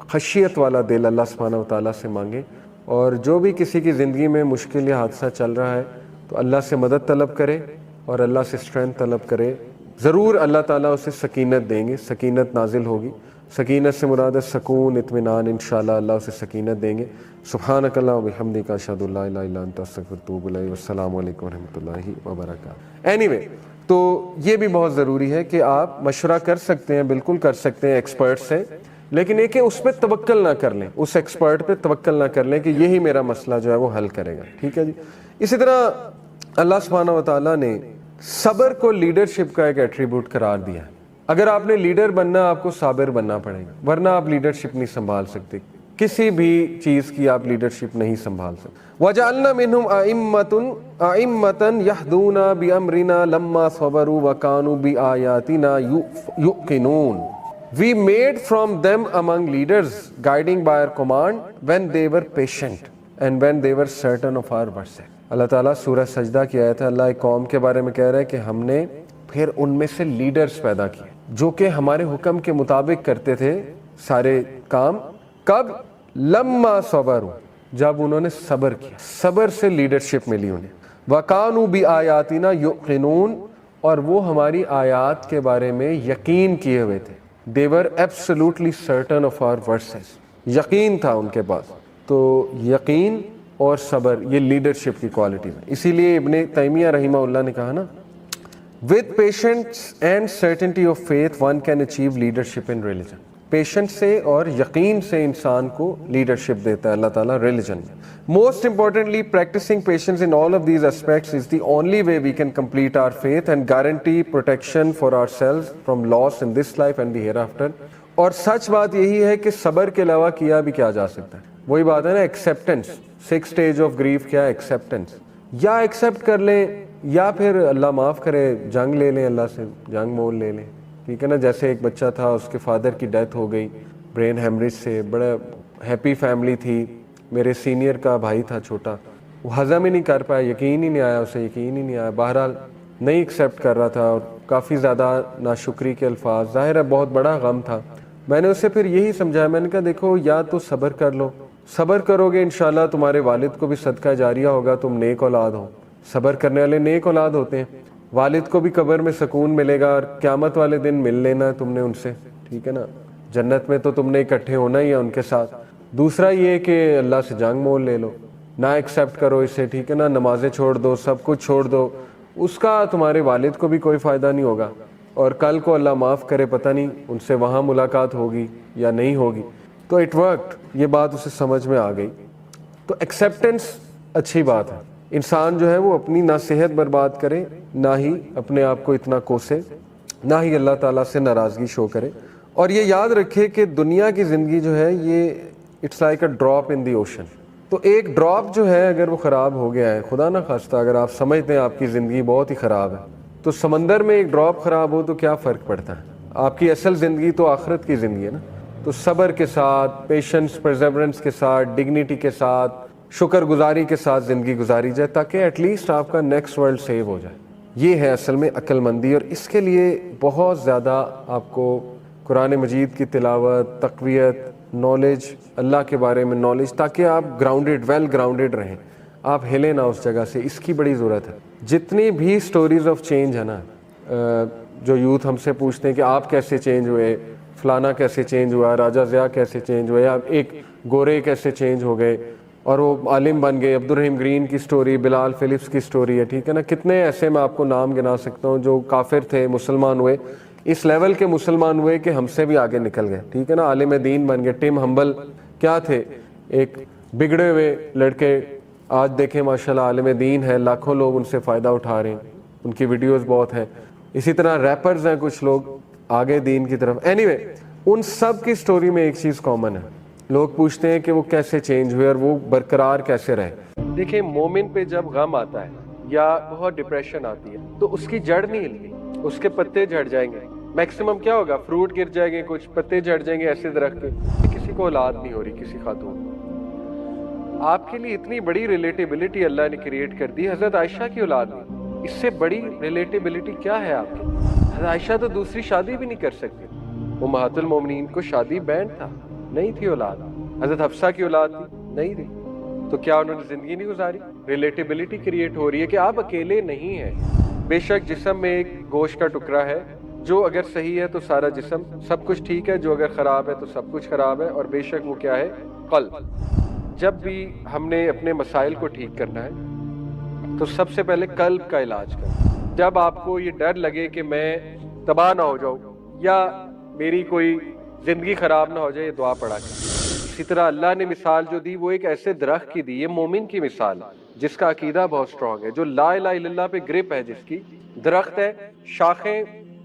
خشیت والا دل اللہ سبحانہ و تعالیٰ سے مانگیں. اور جو بھی کسی کی زندگی میں مشکل یا حادثہ چل رہا ہے تو اللہ سے مدد طلب کرے اور اللہ سے اسٹرینتھ طلب کرے. ضرور اللہ تعالیٰ اسے سکینت دیں گے, سکینت نازل ہوگی. سکینت سے مراد ہے سکون, اطمینان. انشاءاللہ اللہ اسے سکینت دیں گے. سبحانک اللہ و بحمدک اشہد ان لا الہ الا انت استغفرک و اتوب الیک. والسلام علیکم و رحمۃ اللہ وبرکاتہ. اینیوے, تو یہ بھی بہت ضروری ہے کہ آپ مشورہ کر سکتے ہیں, بالکل کر سکتے ہیں ایکسپرٹ سے, لیکن ایک کہ اس پہ توکل نہ کر لیں, اس ایکسپرٹ پہ توکل نہ کر لیں کہ یہی میرا مسئلہ جو ہے وہ حل کرے گا. ٹھیک ہے جی. اسی طرح اللہ سبحانہ و تعالیٰ نے صبر کو لیڈرشپ کا ایک ایٹریبیوٹ قرار دیا ہے. اگر آپ نے لیڈر بننا, آپ کو صابر بننا پڑے گا, ورنہ آپ لیڈرشپ نہیں سنبھال سکتے. کسی بھی چیز کی آپ لیڈرشپ نہیں سنبھال سکتے. وَجَعَلْنَا مِنْهُمْ أَئِمَّةً يَهْدُونَ بِأَمْرِنَا لَمَّا صَبَرُوا وَكَانُوا بِآيَاتِنَا يُوقِنُونَ. We made from them among leaders, guiding by our command when they were patient and when they were certain of our verse. اللہ تعالیٰ سورہ سجدہ کی آیت ہے, اللہ ایک قوم کے بارے میں کہہ رہا ہے کہ ہم نے پھر ان میں سے لیڈرز پیدا کیے جو کہ ہمارے حکم کے مطابق کرتے تھے سارے کام. کب؟ لما صبروا, جب انہوں نے صبر کیا. صبر سے لیڈرشپ ملی انہیں. وَكَانُوا بِآيَاتِنَا يُوقِنُونَ, اور وہ ہماری آیات کے بارے میں یقین کیے ہوئے تھے. They were absolutely certain of our verses. یقین تھا ان کے پاس. تو یقین اور صبر یہ لیڈرشپ کی کوالٹیز ہیں. اسی لیے ابن تیمیہ رحمہ اللہ نے کہا نا, with patience and certainty of faith one can achieve leadership in religion. Patience سے اور یقین سے انسان کو لیڈرشپ دیتا ہے اللہ تعالیٰ ریلیجن میں. Most importantly, practicing patience in all of these aspects is the only way we can complete our faith and guarantee protection for ourselves from loss in this life and the hereafter. اور سچ بات یہی ہے کہ صبر کے علاوہ کیا بھی کیا جا سکتا ہے. وہی بات ہے نا, ایکسیپٹنس. 6 stage of grief کیا ہے؟ ایکسیپٹنس. یا ایکسیپٹ کر لیں یا پھر اللہ معاف کرے جنگ لے لیں, اللہ سے جنگ مول لے لیں. ٹھیک ہے نا. جیسے ایک بچہ تھا, اس کے فادر کی ڈیتھ ہو گئی برین ہیمریج سے, بڑا ہیپی فیملی تھی, میرے سینئر کا بھائی تھا چھوٹا, وہ ہضم ہی نہیں کر پایا, یقین ہی نہیں آیا اسے, یقین ہی نہیں آیا. بہرحال نہیں ایکسیپٹ کر رہا تھا اور کافی زیادہ ناشکری کے الفاظ, ظاہر ہے بہت بڑا غم تھا. میں نے اسے پھر یہی سمجھایا, میں نے کہا دیکھو یا تو صبر کر لو, صبر کرو گے انشاءاللہ تمہارے والد کو بھی صدقہ جاریہ ہوگا, تم نیک اولاد ہو. صبر کرنے والے نیک اولاد ہوتے ہیں. والد کو بھی قبر میں سکون ملے گا اور قیامت والے دن مل لینا تم نے ان سے. ٹھیک ہے نا. جنت میں تو تم نے اکٹھے ہونا ہی ہے ان کے ساتھ. دوسرا یہ کہ اللہ سے جنگ مول لے لو, نہ ایکسیپٹ کرو اسے. ٹھیک ہے نا. نمازیں چھوڑ دو, سب کچھ چھوڑ دو, اس کا تمہارے والد کو بھی کوئی فائدہ نہیں ہوگا, اور کل کو اللہ معاف کرے پتہ نہیں ان سے وہاں ملاقات ہوگی یا نہیں ہوگی. تو اٹ ورکڈ, یہ بات اسے سمجھ میں آ گئی. تو ایکسیپٹنس اچھی بات ہے. انسان جو ہے وہ اپنی نہ صحت برباد کرے, نہ ہی اپنے آپ کو اتنا کوسے, نہ ہی اللہ تعالیٰ سے ناراضگی شو کرے. اور یہ یاد رکھے کہ دنیا کی زندگی جو ہے یہ it's like a drop in the ocean. تو ایک ڈراپ جو ہے اگر وہ خراب ہو گیا ہے, خدا نہ خواستہ اگر آپ سمجھتے ہیں آپ کی زندگی بہت ہی خراب ہے, تو سمندر میں ایک ڈراپ خراب ہو تو کیا فرق پڑتا ہے. آپ کی اصل زندگی تو آخرت کی زندگی ہے نا. تو صبر کے ساتھ, پیشنس, پرزیورنس کے ساتھ, ڈگنیٹی کے ساتھ, شکر گزاری کے ساتھ زندگی گزاری جائے تاکہ ایٹ لیسٹ آپ کا نیکسٹ ورلڈ سیو ہو جائے. یہ ہے اصل میں عقل مندی, اور اس کے لیے بہت زیادہ آپ کو قرآن مجید کی تلاوت, تقویت, نالج, اللہ کے بارے میں نالج, تاکہ آپ گراؤنڈڈ, ویل گراؤنڈڈ رہیں, آپ ہلیں نہ اس جگہ سے. اس کی بڑی ضرورت ہے. جتنی بھی سٹوریز آف چینج ہے نا, جو یوتھ ہم سے پوچھتے ہیں کہ آپ کیسے چینج ہوئے, فلانا کیسے چینج ہوا, راجہ ضیاء کیسے چینج ہوئے, یا ایک گورے کیسے چینج ہو گئے اور وہ عالم بن گئے, عبد الرحیم گرین کی سٹوری, بلال فلپس کی سٹوری ہے, ٹھیک ہے نا. کتنے ایسے میں آپ کو نام گنا سکتا ہوں جو کافر تھے, مسلمان ہوئے, اس لیول کے مسلمان ہوئے کہ ہم سے بھی آگے نکل گئے, ٹھیک ہے نا, عالم دین بن گئے. ٹم ہمبل کیا تھے, ایک بگڑے ہوئے لڑکے, آج دیکھیں ماشاءاللہ عالم دین ہے, لاکھوں لوگ ان سے فائدہ اٹھا رہے ہیں, ان کی ویڈیوز بہت ہیں. اسی طرح ریپرز ہیں کچھ لوگ آگے دین کی طرف. اینی وے, ان سب کی سٹوری میں ایک چیز کامن ہے, لوگ پوچھتے ہیں کہ وہ کیسے چینج ہوئے اور وہ برقرار کیسے رہے. دیکھیں مومن پہ جب غم آتا ہے یا بہت ڈپریشن آتی ہے تو اس کی جڑ نہیں ہلتی, اس کے پتے جھڑ جائیں گے. میکسیمم کیا ہوگا, فروٹ گر جائیں گے, کچھ پتے جھڑ جائیں گے ایسے درخت کے. کسی کو اولاد نہیں ہو رہی, کسی خاتون. آپ کے لیے اتنی بڑی ریلیٹیبلٹی اللہ نے کریٹ کر دی, حضرت عائشہ کی اولاد نہیں. اس سے بڑی ریلیٹیبلٹی کیا ہے آپ کی؟ حضرت عائشہ تو دوسری شادی بھی نہیں کر سکتی. امہات المومنین کو شادی بینڈ تھا, نہیں تھی اولاد. حضرت حفصہ کی اولاد تھی, نہیں تھی. تو کیا انہوں نے زندگی نہیں گزاری؟ ریلیٹیبلٹی کریٹ ہو رہی ہے کہ آپ اکیلے نہیں ہیں. بے شک جسم میں ایک گوشت کا ٹکڑا ہے, جو اگر صحیح ہے تو سارا جسم سب کچھ ٹھیک ہے, جو اگر خراب ہے تو سب کچھ خراب ہے. اور بے شک وہ کیا ہے, قلب. جب بھی ہم نے اپنے مسائل کو ٹھیک کرنا ہے تو سب سے پہلے قلب کا علاج کریں. جب آپ کو یہ ڈر لگے کہ میں تباہ نہ ہو جاؤں یا میری کوئی زندگی خراب نہ ہو جائے, یہ دعا پڑھا کریں. اسی طرح اللہ نے مثال جو دی وہ ایک ایسے درخت کی دی, یہ مومن کی مثال ہے جس کا عقیدہ بہت سٹرونگ ہے, جو لا الہ الا اللہ پہ گرپ ہے, جس کی درخت ہے, شاخیں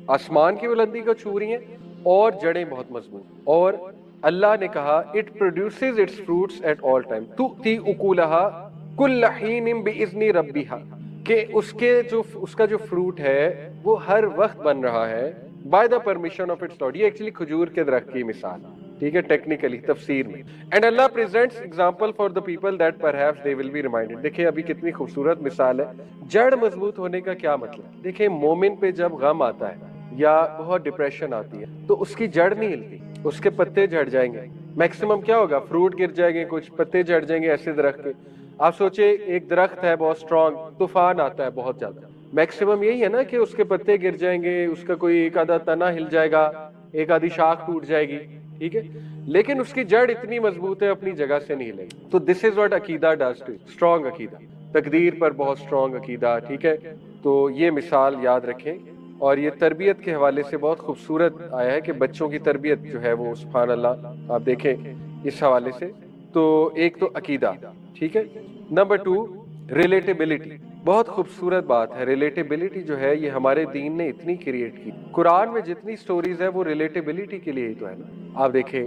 آسمان کی بلندی کو چھو رہی ہیں اور جڑیں بہت مضبوط. اور اللہ نے کہا it produces its fruits at all time تؤتی اکولہا کل حین باذن ربہا, کہ اس کا جو فروٹ ہے وہ ہر وقت بن رہا ہے by the permission of its lord. یہ ایکچولی کھجور کے درخت کی مثال, ٹھیک ہے, ٹیکنیکلی تفسیر میں. And Allah presents example for the people that perhaps they will be reminded. دیکھیں ابھی کتنی خوبصورت مثال ہے. جڑ مضبوط ہونے کا کیا مطلب؟ دیکھیں مومن پہ جب غم آتا ہے یا بہت ڈپریشن آتی ہے تو اس کی جڑ نہیں ہلتی, اس کے پتے جھڑ جائیں گے. میکسیمم کیا ہوگا, فروٹ گر جائیں گے, کچھ پتے جھڑ جائیں گے ایسے درخت کے. آپ سوچے ایک درخت ہے بہت سٹرونگ, طوفان آتا ہے بہت زیادہ, میکسیمم یہی ہے نا کہ اس کے پتے گر جائیں گے, اس کا کوئی ایک آدھا تنا ہل جائے گا, ایک آدھی شاخ ٹوٹ جائے گی, ٹھیک ہے, لیکن اس کی جڑ اتنی مضبوط ہے اپنی جگہ سے نہیں ہلے گی. تو دس از واٹ عقیدہ ڈز ٹو, سٹرونگ عقیدہ, تقدیر پر بہت سٹرونگ عقیدہ, ٹھیک ہے. تو یہ مثال یاد رکھیں. اور یہ تربیت کے حوالے سے بہت خوبصورت آیا ہے کہ بچوں کی تربیت جو ہے وہ سبحان اللہ آپ دیکھیں اس حوالے سے. تو ایک تو عقیدہ, ٹھیک ہے. نمبر 2 ریلیٹیبلٹی, بہت خوبصورت بات ہے. ریلیٹیبلٹی جو ہے یہ ہمارے دین نے اتنی کریٹ کی. قرآن میں جتنی سٹوریز ہیں وہ ریلیٹیبلٹی کے لیے ہی تو ہے نا. آپ دیکھیں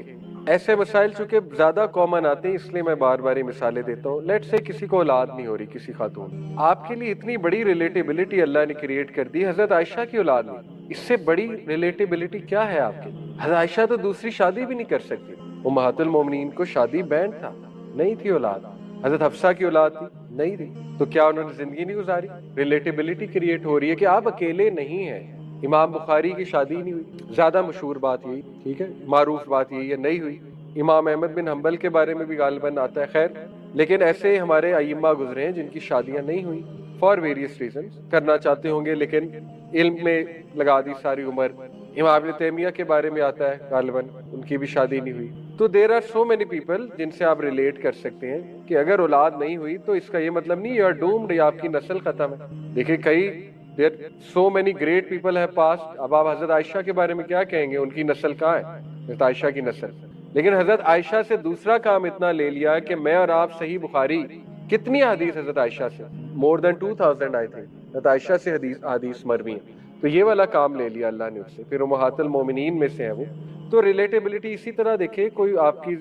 ایسے مسائل چونکہ زیادہ کامن آتے ہیں اس لیے میں بار بار مثالیں دیتا ہوں. لیٹ سے کسی کو اولاد نہیں ہو رہی, کسی خاتون, آپ کے لیے اتنی بڑی ریلیٹیبلٹی اللہ نے کریٹ کر دی, حضرت عائشہ کی اولاد نہیں. اس سے بڑی ریلیٹیبلٹی کیا ہے آپ کی؟ حضرت عائشہ تو دوسری شادی بھی نہیں کر سکتی. امہات المومنین کو شادی بینڈ تھا, نہیں تھی اولاد. حضرت حفصہ کی اولاد تھی, نہیں تھی. تو کیا انہوں نے زندگی نہیں گزاری؟ ریلیٹیبلٹی کریٹ ہو رہی ہے کہ آپ اکیلے نہیں ہیں. امام بخاری کی شادی نہیں ہوئی, زیادہ مشہور بات یہی, ٹھیک ہے, معروف بات یہی ہے, نہیں ہوئی. امام احمد بن حنبل کے بارے میں بھی غالباً آتا ہے, خیر. لیکن ایسے ہمارے ائمہ گزرے ہیں جن کی شادیاں نہیں ہوئی فار ویریس ریزنز, کرنا چاہتے ہوں گے لیکن علم میں لگا دی ساری عمر. امام ابن تیمیہ کے بارے میں آتا ہے غالباً, ان کی بھی شادی نہیں ہوئی. تو there are so many people جن سے آپ ریلیٹ کر سکتے ہیں کہ اگر اولاد نہیں ہوئی تو اس کا یہ مطلب نہیں یو آر ڈومڈ, یا آپ کی نسل ختم ہے. دیکھیں کئی دیر سو مینی گریٹ پیپل ہے پاسٹ. اب آپ حضرت عائشہ کے بارے میں کیا کہیں گے, ان کی نسل کہاں ہے, حضرت عائشہ کی نسل. لیکن حضرت عائشہ سے دوسرا کام اتنا لے لیا کہ میں اور آپ صحیح بخاری, کتنی حدیث حضرت عائشہ سے, مور دین 2000 آئی تھنک حضرت عائشہ سے حدیث مروی ہیں. تو یہ والا کام لے لیا اللہ نے اس سے. پھر امہات المومنین میں سے ہیں وہ. تو ریلیٹیبلٹی اسی طرح دیکھیں, کوئی آپ کی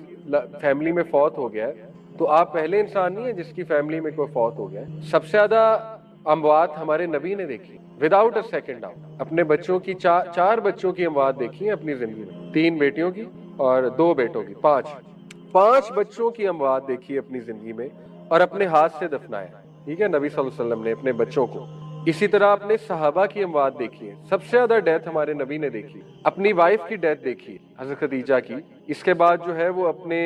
فیملی میں فوت ہو گیا ہے تو آپ پہلے انسان نہیں ہیں جس کی فیملی میں کوئی فوت ہو گیا ہے. سب سے زیادہ اموات ہمارے نبی نے دیکھی وداؤٹ اے سیکنڈ ڈاؤٹ. اپنے بچوں کی 4 بچوں کی اموات دیکھی ہیں اپنی زندگی میں, 3 بیٹیوں کی اور 2 بیٹوں کی, 5 بچوں کی اموات دیکھی اپنی زندگی میں. اور اپنے ہاتھ سے دفنایا، ٹھیک ہے، نبی صلی اللہ علیہ وسلم نے اپنے بچوں کو۔ اسی طرح اپنے صحابہ کی اموات دیکھی ہے، سب سے زیادہ ڈیتھ ہمارے نبی نے دیکھی، اپنی وائف کی ڈیتھ دیکھی ہے حضرت خدیجہ کی، اس کے بعد جو ہے وہ اپنے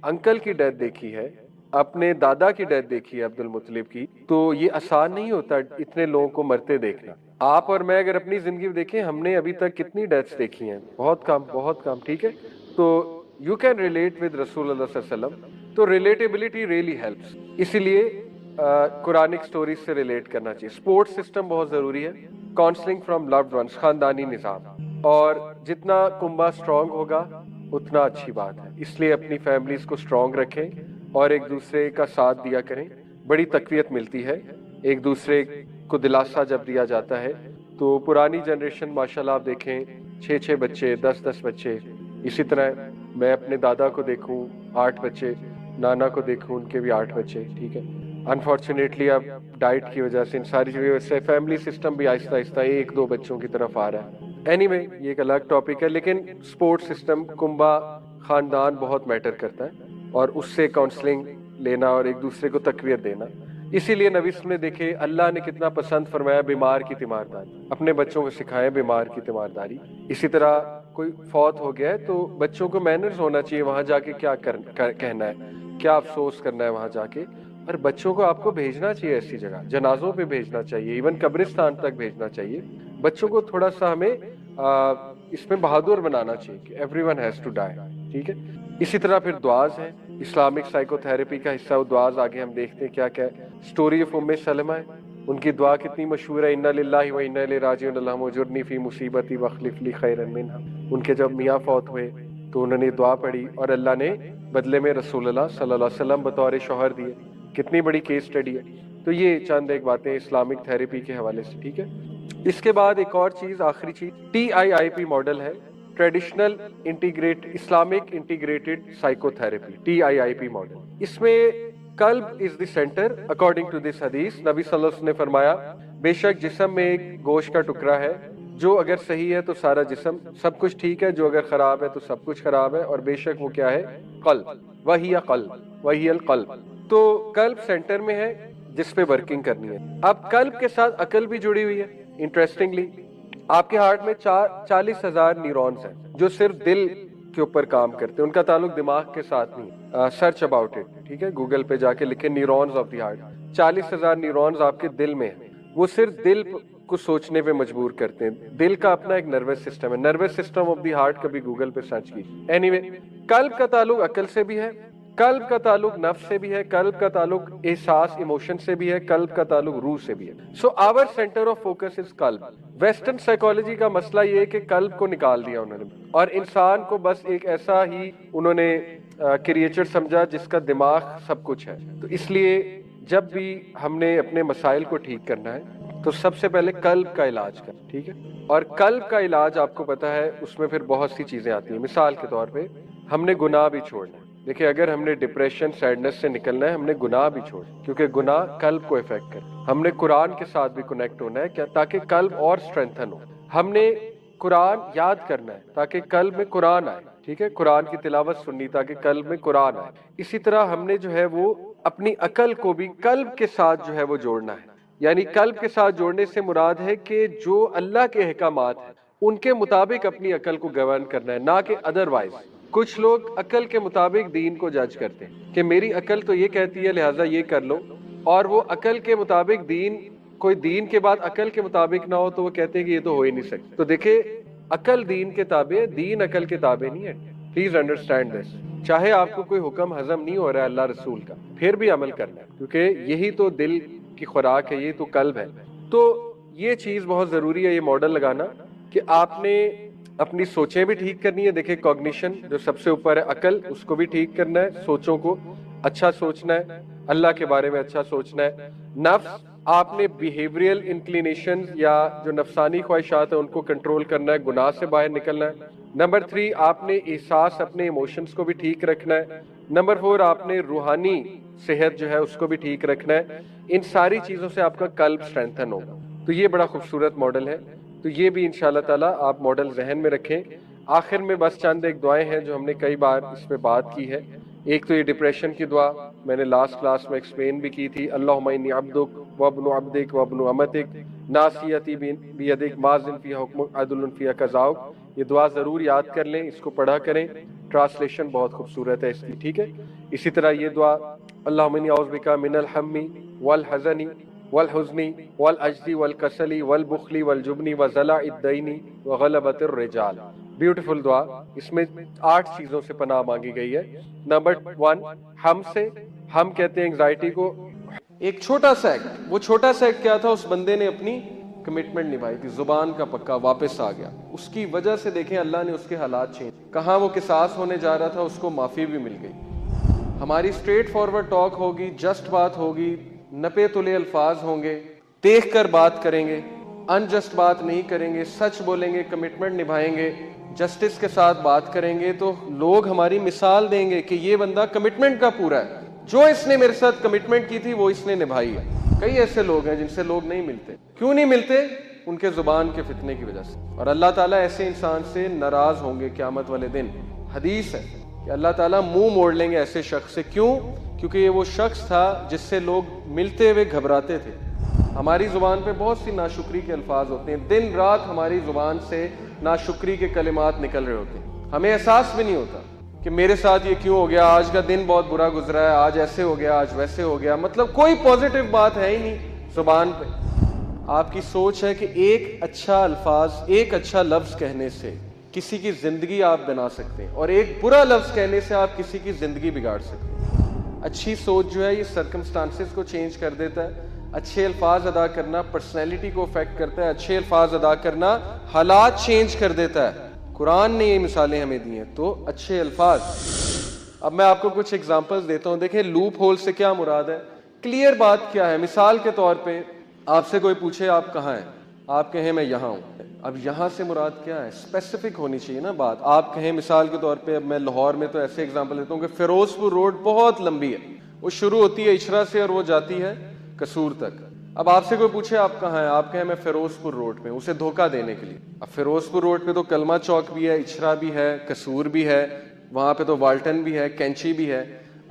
انکل کی ڈیتھ دیکھی ہے، اپنے دادا کی ڈیتھ دیکھی ہے عبد المطلب کی۔ تو یہ آسان نہیں ہوتا اتنے لوگوں کو مرتے دیکھنا۔ آپ اور میں اگر اپنی زندگی دیکھیں، ہم نے ابھی تک کتنی ڈیتھس دیکھی ہیں، بہت کم بہت کم، ٹھیک ہے۔ تو یو کین ریلیٹ ود رسول اللہ صلی اللہ علیہ وسلم، تو ریلیٹیبلٹی ریئلی ہیلپس، اسی لیے قرآنک سٹوریز سے ریلیٹ کرنا چاہیے۔ سپورٹ سسٹم بہت ضروری ہے، کاؤنسلنگ فرام لوڈ ونس، خاندانی نظام، اور جتنا کنبہ اسٹرانگ ہوگا اتنا اچھی بات ہے، اس لیے اپنی فیملیز کو اسٹرانگ رکھیں اور ایک دوسرے کا ساتھ دیا کریں، بڑی تقویت ملتی ہے ایک دوسرے کو دلاسا جب دیا جاتا ہے۔ تو پرانی جنریشن ماشاءاللہ آپ دیکھیں 6 بچے، 10 بچے، اسی طرح میں اپنے دادا کو دیکھوں 8 بچے، نانا کو دیکھوں ان کے بھی 8 بچے، ٹھیک ہے۔ انفارچونیٹلی اب ڈائٹ کی وجہ سے ان ساری چیزوں سے فیملی سسٹم بھی آہستہ آہستہ 1-2 بچوں کی طرف آ رہا ہے۔ اینی وے یہ ایک الگ ٹاپک ہے، لیکن سپورٹ سسٹم، کنبہ، خاندان بہت میٹر کرتا ہے، اور اس سے کاؤنسلنگ لینا اور ایک دوسرے کو تقویت دینا۔ اسی لیے نبی صلی اللہ علیہ وسلم نے دیکھے اللہ نے کتنا پسند فرمایا بیمار کی تیمارداری، اپنے بچوں کو سکھائیں بیمار کی تیمارداری۔ اسی طرح کوئی فوت ہو گیا ہے تو بچوں کو مینرز ہونا چاہیے وہاں جا کے کیا کہنا ہے، کیا افسوس کرنا ہے وہاں جا کے، اور بچوں کو آپ کو بھیجنا چاہیے ایسی جگہ، جنازوں پہ بھیجنا چاہیے، ایون قبرستان تک بھیجنا چاہیے۔ بچوں کو تھوڑا سا ہمیں اس میں بہادر بنانا چاہیے کہ everyone has to die, ٹھیک ہے۔ اسی طرح پھر دعاز ہیں، اسلامک سائیکو تھراپی کا حصہ دعاز، آگے ہم دیکھتے ہیں کیا کیا ہے۔ سٹوری آف ام سلمہ ہے، ان کی دعا کتنی مشہور ہے، انا للہ و انا الیہ راجعون اللہم اجرنی فی مصیبتی واخلف لی خیرا منہا۔ ان کے جب میاں فوت ہوئے تو انہوں نے دعا پڑھی اور اللہ نے بدلے میں رسول اللہ صلی اللہ علیہ وسلم بطور شوہر دیے، کتنی بڑی کیس سٹڈی ہے۔ تو یہ چند ایک باتیں اسلامک تھراپی کے حوالے سے، ٹھیک ہے۔ اس کے بعد ایک اور چیز، آخری چیز، TIIP ماڈل ہے، traditional Islamic integrated psychotherapy, TIIP model. اس میں قلب is the centre according to this حدیث، نبی صلی اللہ علیہ وسلم نے فرمایا بے شک جسم میں ایک گوشت کا ٹکڑا ہے، جو اگر صحیح ہے تو سارا جسم سب کچھ ٹھیک ہے، جو اگر خراب ہے تو سب کچھ خراب ہے، اور بے شک وہ کیا ہے، قلب، وہی القلب۔ تو قلب سینٹر میں ہے جس پہ ورکنگ کرنی ہے۔ اب قلب کے ساتھ عقل بھی جڑی ہوئی ہے، انٹرسٹنگلی آپ کے ہارٹ میں 40,000 نیورونز ہیں جو صرف دل کے اوپر کام کرتے ہیں، ان کا تعلق دماغ کے ساتھ نہیں۔ سرچ اباؤٹ اٹ، ٹھیک ہے، گوگل پہ جا کے لکھیں neurons of the heart, 40,000 neurons آپ کے دل میں ہیں، وہ صرف دل کو سوچنے پہ مجبور کرتے ہیں۔ دل کا اپنا ایک نروس سسٹم ہے، nervous system of the heart, کبھی گوگل پہ سرچ کیجیے۔ اینی وے، قلب کا تعلق عقل سے بھی ہے، قلب کا تعلق نفس سے بھی ہے، قلب کا تعلق احساس ایموشن سے بھی ہے، قلب کا تعلق روح سے بھی ہے۔ سو آور سینٹر آف فوکس از قلب۔ ویسٹرن سائیکالوجی کا مسئلہ یہ ہے کہ قلب کو نکال دیا انہوں نے، اور انسان کو بس ایک ایسا ہی انہوں نے کریچر سمجھا جس کا دماغ سب کچھ ہے۔ تو اس لیے جب بھی ہم نے اپنے مسائل کو ٹھیک کرنا ہے تو سب سے پہلے قلب کا علاج کریں، ٹھیک ہے۔ اور قلب کا علاج آپ کو پتا ہے اس میں پھر بہت سی چیزیں آتی ہیں۔ مثال کے طور پہ ہم نے گناہ بھی چھوڑنا ہے۔ دیکھیں اگر ہم نے ڈپریشن، سیڈنس سے نکلنا ہے، ہم نے گناہ بھی چھوڑنا، کیونکہ گناہ قلب کو افیکٹ کرے۔ ہم نے قرآن کے ساتھ بھی کنیکٹ ہونا ہے تاکہ قلب اور اسٹرینتھن ہو۔ ہم نے قرآن یاد کرنا ہے تاکہ قلب میں قرآن آئے، ٹھیک ہے، قرآن کی تلاوت سننی تاکہ قلب میں قرآن آئے۔ اسی طرح ہم نے جو ہے وہ اپنی عقل کو بھی قلب کے ساتھ جو ہے وہ جوڑنا ہے، یعنی قلب کے ساتھ جوڑنے سے مراد ہے کہ جو اللہ کے احکامات ہیں ان کے مطابق اپنی عقل کو گورن کرنا ہے، نہ کہ ادروائز۔ کچھ لوگ عقل کے مطابق دین کو جج کرتے ہیں کہ میری عقل تو یہ کہتی ہے لہٰذا یہ کر لو، اور وہ عقل کے مطابق دین، کوئی دین کے بعد عقل کے مطابق نہ ہو تو وہ کہتے ہیں کہ یہ تو ہو ہی نہیں سکتا۔ تو دیکھیں عقل دین کے تابع ہے، دین عقل کے تابع نہیں ہے، پلیز انڈرسٹینڈ دس۔ چاہے آپ کو کوئی حکم ہضم نہیں ہو رہا ہے اللہ رسول کا، پھر بھی عمل کرنا ہے، کیونکہ یہی تو دل کی خوراک ہے، یہ تو قلب ہے۔ تو یہ چیز بہت ضروری ہے، یہ ماڈل لگانا کہ آپ نے اپنی سوچیں بھی ٹھیک کرنی ہے۔ دیکھیں کوگنیشن جو سب سے اوپر ہے، عقل، اس کو بھی ٹھیک کرنا ہے، سوچوں کو اچھا سوچنا ہے، اللہ کے بارے میں اچھا سوچنا ہے۔ نفس، آپ نے بیہیویئرل انکلینیشنز یا جو نفسانی خواہشات ہیں ان کو کنٹرول کرنا ہے، گناہ سے باہر نکلنا ہے۔ نمبر 3، آپ نے احساس، اپنے ایموشنز کو بھی ٹھیک رکھنا ہے۔ نمبر 4، آپ نے روحانی صحت جو ہے اس کو بھی ٹھیک رکھنا ہے۔ ان ساری چیزوں سے آپ کا قلب اسٹرینتھن ہوگا۔ تو یہ بڑا خوبصورت ماڈل ہے، تو یہ بھی انشاءاللہ تعالیٰ آپ ماڈل ذہن میں رکھیں۔ آخر میں بس چند ایک دعائیں ہیں جو ہم نے کئی بار اس پہ بات کی ہے، ایک تو یہ ڈپریشن کی دعا میں نے لاسٹ کلاس میں ایکسپلین بھی کی تھی، اللہم انی عبدک وابن عبدک وابن امتک ناصیتی بیدک ماضٍ فی حکمک عدل فی قضاؤک. یہ دعا ضرور یاد کر لیں، اس کو پڑھا کریں، ٹرانسلیشن بہت خوبصورت ہے اس کی، ٹھیک ہے. اسی طرح یہ دعا اللہم انی اعوذ بک من الہم والحزن والحزن والعجز والکسل والبخل والجبن وضلع الدین وغلبۃ الرجال. بیوٹیفل دعا، اس میں 8 چیزوں سے پناہ مانگی گئی ہے. نمبر 1 ہم سے، ہم کہتے ہیں انگزائٹی کو. ایک چھوٹا سا ایکٹ، وہ چھوٹا سا ایکٹ کیا تھا؟ اس بندے نے اپنی کمٹمنٹ نبھائی تھی، زبان کا پکا، واپس آ گیا. اس کی وجہ سے دیکھیں اللہ نے اس کے حالات چینج. کہاں وہ قصاص ہونے جا رہا تھا اس کو معافی بھی مل گئی. ہماری اسٹریٹ فارورڈ ٹاک ہوگی، جسٹ بات ہوگی، نپے تلے الفاظ ہوں گے، دیکھ کر بات کریں گے، انجسٹ بات نہیں کریں گے، سچ بولیں گے، کمٹمنٹ نبھائیں گے، جسٹس کے ساتھ بات کریں گے، تو لوگ ہماری مثال دیں گے کہ یہ بندہ کمٹمنٹ کا پورا ہے. جو اس نے میرے ساتھ کمٹمنٹ کی تھی وہ اس نے نبھائی ہے. کئی ایسے لوگ ہیں جن سے لوگ نہیں ملتے. کیوں نہیں ملتے؟ ان کے زبان کے فتنے کی وجہ سے. اور اللہ تعالیٰ ایسے انسان سے ناراض ہوں گے قیامت والے دن. حدیث ہے کہ اللہ تعالیٰ منہ موڑ لیں گے ایسے شخص سے. کیوں؟ کیونکہ یہ وہ شخص تھا جس سے لوگ ملتے ہوئے گھبراتے تھے. ہماری زبان پہ بہت سی ناشکری کے الفاظ ہوتے ہیں، دن رات ہماری زبان سے ناشکری کے کلمات نکل رہے ہوتے ہیں، ہمیں احساس بھی نہیں ہوتا کہ میرے ساتھ یہ کیوں ہو گیا، آج کا دن بہت برا گزرا ہے، آج ایسے ہو گیا، آج ویسے ہو گیا. مطلب کوئی پازیٹیو بات ہے ہی نہیں زبان پہ. آپ کی سوچ ہے کہ ایک اچھا الفاظ، ایک اچھا لفظ کہنے سے کسی کی زندگی آپ بنا سکتے ہیں، اور ایک برا لفظ کہنے سے آپ کسی کی زندگی بگاڑ سکتے ہیں. اچھی سوچ جو ہے یہ سرکمسٹانسز کو چینج کر دیتا ہے. اچھے الفاظ ادا کرنا پرسنالٹی کو افیکٹ کرتا ہے. اچھے الفاظ ادا کرنا حالات چینج کر دیتا ہے. قرآن نے یہ مثالیں ہمیں دی ہیں. تو اچھے الفاظ. اب میں آپ کو کچھ ایگزامپلز دیتا ہوں. دیکھیں لوپ ہول سے کیا مراد ہے، کلیئر بات کیا ہے. مثال کے طور پہ آپ سے کوئی پوچھے آپ کہاں ہیں، آپ کہیں میں یہاں ہوں. اب یہاں سے مراد کیا ہے؟ اسپیسیفک ہونی چاہیے نا بات. آپ کہیں مثال کے طور پہ، اب میں لاہور میں تو ایسے ایگزامپل دیتا ہوں کہ فیروز پور روڈ بہت لمبی ہے، وہ شروع ہوتی ہے اچھرا سے اور وہ جاتی ہے قصور تک. اب آپ سے کوئی پوچھے آپ کہاں ہیں، آپ کہیں میں فیروز پور روڈ پہ، اسے دھوکہ دینے کے لیے. اب فیروز پور روڈ پہ تو کلمہ چوک بھی ہے، اچھرا بھی ہے، قصور بھی ہے، وہاں پہ تو والٹن بھی ہے، کینچی بھی ہے.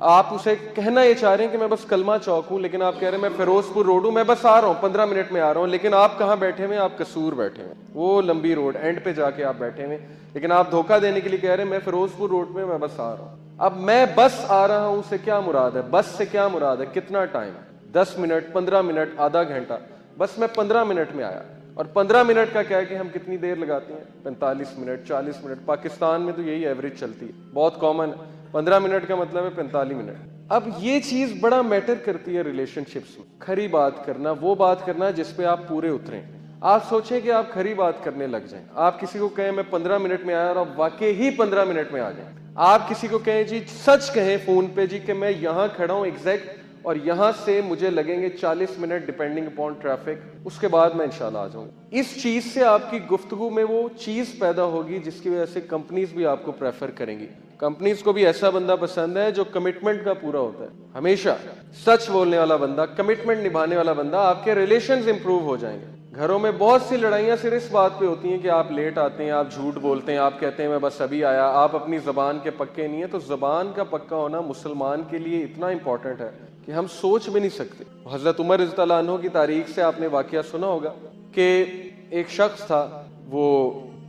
آپ اسے کہنا یہ چاہ رہے ہیں کہ میں بس کلمہ چوک ہوں، لیکن آپ کہہ رہے ہیں میں فیروز پور روڈ ہوں، میں بس آ رہا ہوں 15 منٹ میں آ رہا ہوں. لیکن آپ کہاں بیٹھے ہوئے ہیں؟ آپ قصور بیٹھے ہوئے ہیں، وہ لمبی روڈ اینڈ پہ جا کے آپ بیٹھے ہوئے ہیں. لیکن آپ دھوکہ دینے کے لیے کہہ رہے ہیں میں فیروز پور روڈ میں بس آ رہا ہوں. اب میں بس آ رہا ہوں سے کیا مراد ہے؟ بس سے کیا مراد ہے؟ کتنا ٹائم؟ 10 منٹ، 15 منٹ، آدھا گھنٹہ. بس میں 15 منٹ میں آیا. اور 15 منٹ کا کیا ہے کہ ہم کتنی دیر لگاتے ہیں؟ 45 منٹ، 40 منٹ. پاکستان میں تو یہی ایوریج چلتی ہے، بہت کامن ہے. 15 منٹ کا مطلب ہے 45 منٹ. اب یہ چیز بڑا میٹر کرتی ہے ریلیشن شپس میں. کھری بات کرنا، وہ بات کرنا جس پہ آپ پورے اتریں. آپ سوچیں کہ آپ کھری بات کرنے لگ جائیں. آپ کسی کو کہیں میں 15 منٹ میں آیا اور آپ واقعی ہی 15 منٹ میں آ جائیں. آپ کسی کو کہیں جی سچ کہیں فون پہ جی کہ میں یہاں کھڑا ہوں ایگزیکٹ، اور یہاں سے مجھے لگیں گے 40 منٹ ڈیپینڈنگ اپون ٹریفک، اس کے بعد میں انشاءاللہ آ جاؤں. اس چیز سے آپ کی گفتگو میں وہ چیز پیدا ہوگی جس کی وجہ سے کمپنیز بھی آپ کو پریفر کریں گی. کمپنیز کو بھی ایسا بندہ پسند ہے جو کمٹمنٹ کا پورا ہوتا ہے. ہمیشہ سچ بولنے والا بندہ، کمٹمنٹ نبھانے والا بندہ. آپ کے ریلیشنز امپروو ہو جائیں گے. گھروں میں بہت سی لڑائیاں صرف اس بات پہ ہوتی ہیں کہ آپ لیٹ آتے ہیں، آپ جھوٹ بولتے ہیں، آپ کہتے ہیں میں بس ابھی آیا، آپ اپنی زبان کے پکے نہیں ہیں. تو زبان کا پکا ہونا مسلمان کے لیے اتنا امپورٹنٹ ہے کہ ہم سوچ بھی نہیں سکتے. حضرت عمر رضی اللہ عنہ کی تاریخ سے آپ نے واقعہ سنا ہوگا کہ ایک شخص تھا، وہ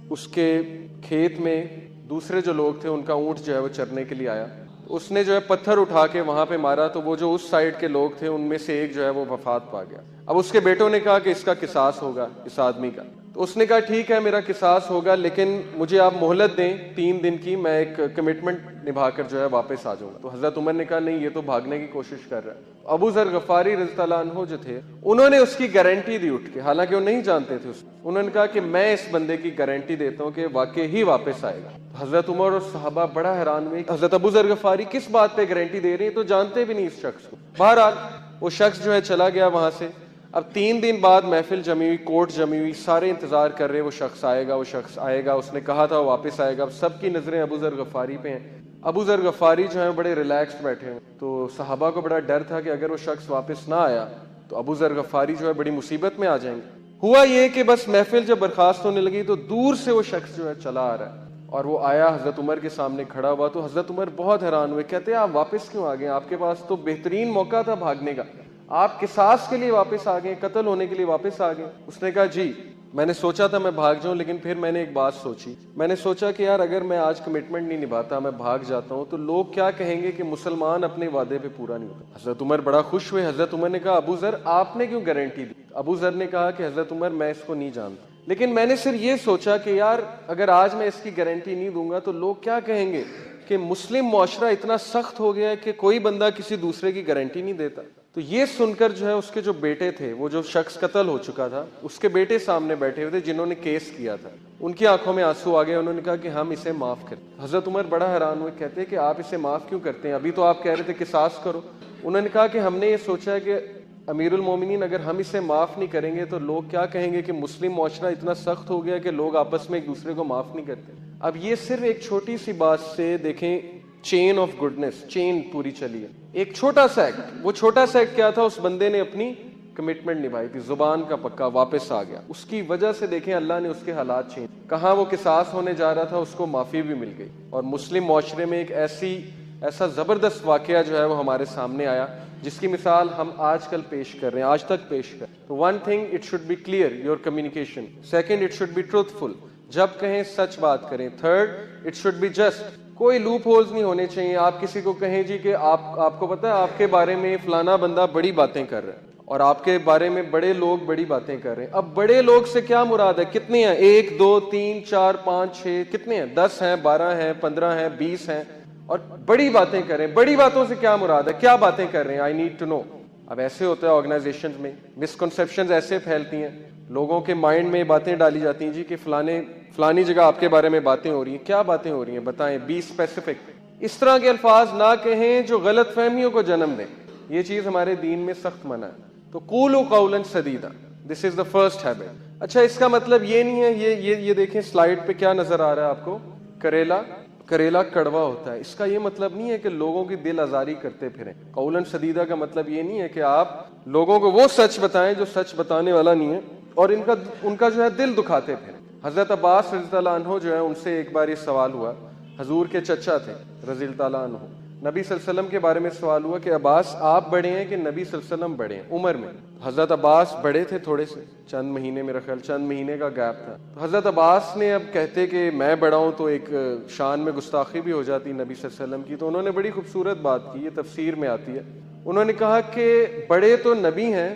اس کے کھیت میں دوسرے جو لوگ تھے ان کا اونٹ جو ہے وہ چرنے کے لیے آیا. اس نے جو ہے پتھر اٹھا کے وہاں پہ مارا تو وہ جو اس سائڈ کے لوگ تھے ان میں سے ایک جو ہے وہ وفات پا گیا. اب اس کے بیٹوں نے کہا کہ اس کا قصاص ہوگا اس آدمی کا. تو اس نے کہا ٹھیک ہے میرا قصاص ہوگا، لیکن مجھے آپ مہلت دیں 3 دن کی، میں ایک کمٹمنٹ نبھا کر جو ہے واپس آ جاؤں گا. تو حضرت عمر نے کہا نہیں یہ تو بھاگنے کی کوشش کر رہا ہے. ابو ذر غفاری رضی اللہ عنہ جو تھے انہوں نے اس کی گارنٹی دی اٹھ کے، حالانکہ وہ نہیں جانتے تھے اس کو. انہوں نے کہا کہ میں اس بندے کی گارنٹی دیتا ہوں کہ واقعی ہی واپس آئے گا. حضرت عمر اور صحابہ بڑا حیران ہوئے، حضرت ابو ذر غفاری کس بات پہ گارنٹی دے رہے ہیں؟ تو جانتے بھی نہیں اس شخص کو. بہرحال وہ شخص جو ہے چلا گیا وہاں سے. اب 3 دن بعد محفل جمی ہوئی، کورٹ جمی ہوئی، سارے انتظار کر رہے وہ شخص آئے گا، وہ شخص آئے گا. اس نے کہا تھا وہ واپس آئے گا. اب سب کی نظریں ابو ذر غفاری پہ ہیں. ابو ذر غفاری جو ہیں بڑے ریلیکسڈ بیٹھے ہیں. تو صحابہ کو بڑا ڈر تھا کہ اگر وہ شخص واپس نہ آیا تو ابو ذر غفاری جو ہے بڑی مصیبت میں آ جائیں گے. ہوا یہ کہ بس محفل جب برخاست ہونے لگی تو دور سے وہ شخص جو ہے چلا آ رہا ہے. اور وہ آیا حضرت عمر کے سامنے کھڑا ہوا تو حضرت عمر بہت حیران ہوئے, کہتے ہیں آپ واپس کیوں آ گئے, آپ کے پاس تو بہترین موقع تھا بھاگنے کا, آپ قصاص کے لیے واپس آ گئے, قتل ہونے کے لیے واپس آ گئے. اس نے کہا جی میں نے سوچا تھا میں بھاگ جاؤں, لیکن پھر میں نے ایک بات سوچی, میں نے سوچا کہ یار اگر میں آج کمٹمنٹ نہیں نبھاتا, میں بھاگ جاتا ہوں تو لوگ کیا کہیں گے کہ مسلمان اپنے وعدے پہ پورا نہیں ہوتا. حضرت عمر بڑا خوش ہوئے. حضرت عمر نے کہا ابو ذر آپ نے کیوں گارنٹی دی؟ ابو ذر نے کہا کہ حضرت عمر میں اس کو نہیں جانتا, لیکن میں نے صرف یہ سوچا کہ یار اگر آج میں اس کی گارنٹی نہیں دوں گا تو لوگ کیا کہیں گے کہ مسلم معاشرہ اتنا سخت ہو گیا ہے کہ کوئی بندہ کسی دوسرے کی گارنٹی نہیں دیتا. تو یہ سن کر جو ہے اس کے جو بیٹے تھے, وہ جو شخص قتل ہو چکا تھا, اس کے بیٹے سامنے بیٹھے ہوئے تھے جنہوں نے کیس کیا تھا, ان کی آنکھوں میں آنسو آ گئے. انہوں نے کہا کہ ہم اسے معاف کرتے. حضرت عمر بڑا حیران ہوئے, کہتے کہ آپ اسے معاف کیوں کرتے ہیں, ابھی تو آپ کہہ رہے تھے قصاص کرو. انہوں نے کہا کہ ہم نے یہ سوچا ہے کہ امیر المومنین اگر ہم اسے معاف نہیں کریں گے تو لوگ کیا کہیں گے کہ مسلم معاشرہ اتنا سخت ہو گیا کہ لوگ آپس میں ایک دوسرے کو معاف نہیں کرتے. اب یہ صرف ایک چھوٹی سی بات سے دیکھیں چین آف گڈنس, چین پوری چلی ہے. ایک چھوٹا سا ایکٹ, وہ چھوٹا سا ایکٹ کیا تھا, اس بندے نے اپنی کمٹمنٹ نبھائی تھی, زبان کا پکا, واپس آ گیا. اس کی وجہ سے دیکھیں اللہ نے اس کے حالات چینج, کہاں وہ قصاص ہونے جا رہا تھا اس کو معافی بھی مل گئی. اور مسلم معاشرے میں ایک ایسا زبردست واقعہ جو ہے وہ ہمارے سامنے آیا جس کی مثال ہم آج کل پیش کر رہے ہیں, آج تک پیش کر. تو one thing, it should be clear your communication. Second, it should be truthful, جب کہیں سچ بات کریں. Third, it should be just, کوئی لوپ ہولز نہیں ہونے چاہیے. آپ کسی کو کہیں جی کہ آپ کو پتا ہے آپ کے بارے میں فلانا بندہ بڑی باتیں کر رہا ہے, اور آپ کے بارے میں بڑے لوگ بڑی باتیں کر رہے ہیں. اب بڑے لوگ سے کیا مراد ہے, کتنے ہیں, 1 2 3 4 5 6, کتنے ہیں, 10 ہیں, 12 ہیں, 15 ہیں, 20 ہیں, اور بڑی باتیں کر رہے ہیں. بڑی باتوں سے کیا مراد ہے, کیا باتیں کر رہے ہیں, آئی نیڈ ٹو نو. اب ایسے ہوتا ہے آرگنائزیشن میں, مسکنسیپشنز ایسے پھیلتی ہیں, لوگوں کے مائنڈ میں باتیں ڈالی جاتی ہیں جی کہ فلانی جگہ آپ کے بارے میں باتیں ہو رہی ہیں. کیا باتیں ہو رہی ہیں بتائیں, بی اسپیسیفک. اس طرح کے الفاظ نہ کہیں جو غلط فہمیوں کو جنم دیں. یہ چیز ہمارے دین میں سخت منع ہے. تو قولوا قولا سدیدا, دس از دا فرسٹ ہیبٹ. اچھا اس کا مطلب یہ نہیں ہے, یہ دیکھیں سلائیڈ پہ کیا نظر آ رہا ہے آپ کو, کریلا کڑوا ہوتا ہے. اس کا یہ مطلب نہیں ہے کہ لوگوں کی دل آزاری کرتے پھریں. قولا سدیدا کا مطلب یہ نہیں ہے کہ آپ لوگوں کو وہ سچ بتائیں جو سچ بتانے والا نہیں ہے, اور ان کا جو ہے دل دکھاتے پھریں. حضرت عباس رضی اللہ عنہ جو ہے, ان سے ایک بار یہ سوال ہوا, حضور کے چچا تھے رضی اللہ عنہ, نبی صلی اللہ علیہ وسلم کے بارے میں سوال ہوا کہ عباس آپ بڑے ہیں کہ نبی صلی اللہ علیہ وسلم بڑے ہیں عمر میں. حضرت عباس بڑے تھے تھوڑے سے, چند مہینے, میرا خیال چند مہینے کا گیپ تھا. تو حضرت عباس نے اب کہتے کہ میں بڑا ہوں تو ایک شان میں گستاخی بھی ہو جاتی نبی صلی اللہ علیہ وسلم کی. تو انہوں نے بڑی خوبصورت بات کی, یہ تفسیر میں آتی ہے. انہوں نے کہا کہ بڑے تو نبی ہیں,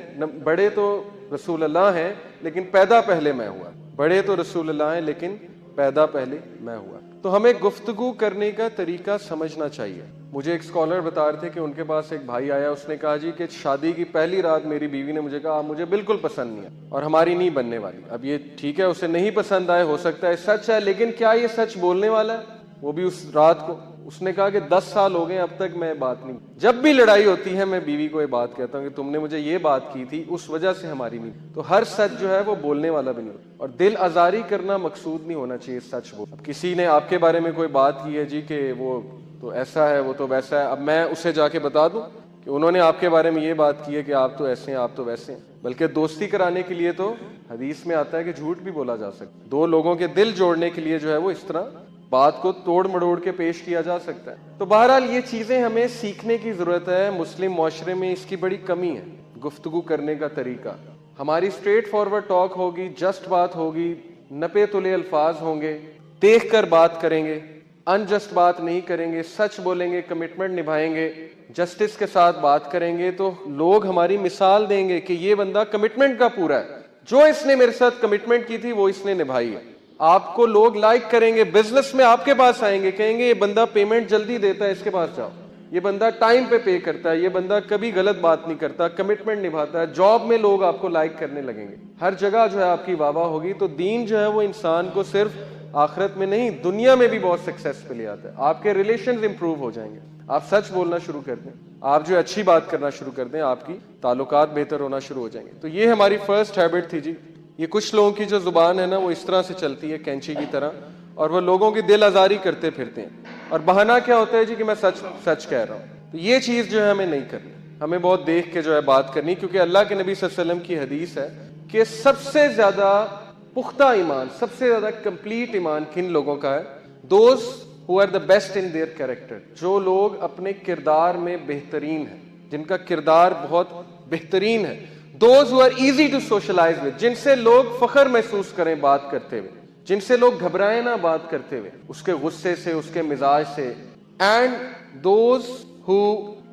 بڑے تو رسول اللہ ہیں, لیکن پیدا پہلے میں ہوا. بڑے تو رسول اللہ ہیں لیکن پیدا پہلے میں ہوا. تو ہمیں گفتگو کرنے کا طریقہ سمجھنا چاہیے. مجھے ایک اسکالر بتا رہے تھے کہ ان کے پاس ایک بھائی آیا, اس نے کہا جی کہ شادی کی پہلی رات میری بیوی نے مجھے کہا آپ مجھے بالکل پسند نہیں ہے اور ہماری نہیں بننے والی. اب یہ ٹھیک ہے, اسے نہیں پسند آئے, ہو سکتا ہے سچ ہے, لیکن کیا یہ سچ بولنے والا ہے, وہ بھی اس رات کو. اس نے کہا کہ 10 سال ہو گئے اب تک میں بات نہیں, جب بھی لڑائی ہوتی ہے میں بیوی کو یہ بات کہتا ہوں کہ تم نے مجھے یہ بات کی تھی, اس وجہ سے ہماری نہیں. تو ہر سچ جو ہے وہ بولنے والا بھی نہیں, اور دل آزاری کرنا مقصود نہیں ہونا چاہیے سچ بول. اب کسی نے آپ کے بارے میں کوئی بات کی ہے جی کہ وہ تو ایسا ہے, وہ تو ویسا ہے, اب میں اسے جا کے بتا دوں کہ انہوں نے آپ کے بارے میں یہ بات کی ہے کہ آپ تو ایسے ہیں, آپ تو ویسے ہیں. بلکہ دوستی کرانے کے لیے تو حدیث میں آتا ہے کہ جھوٹ بھی بولا جا سکتا ہے. دو لوگوں کے دل جوڑنے کے لیے جو ہے وہ اس طرح بات کو توڑ مڑوڑ کے پیش کیا جا سکتا ہے. تو بہرحال یہ چیزیں ہمیں سیکھنے کی ضرورت ہے. مسلم معاشرے میں اس کی بڑی کمی ہے, گفتگو کرنے کا طریقہ. ہماری اسٹریٹ فارورڈ ٹاک ہوگی, جسٹ بات ہوگی, نپے تلے الفاظ ہوں گے, دیکھ کر بات کریں گے, انجسٹ بات نہیں کریں گے, سچ بولیں گے, کمٹمنٹ نبھائیں گے, جسٹس کے ساتھ بات کریں گے, تو لوگ ہماری مثال دیں گے کہ یہ بندہ کمٹمنٹ کا پورا ہے, جو اس نے میرے ساتھ کمٹمنٹ کی تھی وہ اس نے نبھائی ہے. آپ کو لوگ لائک کریں گے, بزنس میں آپ کے پاس آئیں گے, کہیں گے یہ بندہ پیمنٹ جلدی دیتا ہے, اس کے پاس جاؤ, یہ بندہ ٹائم پہ کرتا ہے, یہ بندہ کبھی غلط بات نہیں کرتا, کمٹمنٹ نبھاتا ہے. جاب میں لوگ آپ کو لائک کرنے لگیں گے, ہر جگہ جو ہے آپ کی واہ واہ ہوگی. تو دین جو ہے وہ انسان کو صرف آخرت میں نہیں دنیا میں بھی بہت سکسیس پہ لے آتا ہے. آپ کے ریلیشنز امپروو ہو جائیں گے, آپ سچ بولنا شروع کر دیں, آپ جو اچھی بات کرنا شروع کر دیں, آپ کی تعلقات بہتر ہونا شروع ہو جائیں گے. تو یہ ہماری فرسٹ ہیبٹ تھی جی. یہ کچھ لوگوں کی جو زبان ہے نا وہ اس طرح سے چلتی ہے کینچی کی طرح, اور وہ لوگوں کی دل آزاری کرتے پھرتے ہیں, اور بہانہ کیا ہوتا ہے جی کہ میں سچ کہہ رہا ہوں. تو یہ چیز جو ہے ہمیں نہیں کرنی, ہمیں بہت دیکھ کے جو ہے بات کرنی, کیونکہ اللہ کے نبی صلی اللہ علیہ وسلم کی حدیث ہے کہ سب سے زیادہ پختہ ایمان, سب سے زیادہ کمپلیٹ ایمان کن لوگوں کا ہے, those who are the best in their character, جو لوگ اپنے کردار میں بہترین ہیں، جن کا کردار بہت بہترین ہے. those who are easy to socialize with, جن سے لوگ فخر محسوس کریں بات کرتے ہوئے، جن سے لوگ گھبرائیں نہ بات کرتے ہوئے، اس کے غصے سے، اس کے مزاج سے. and those who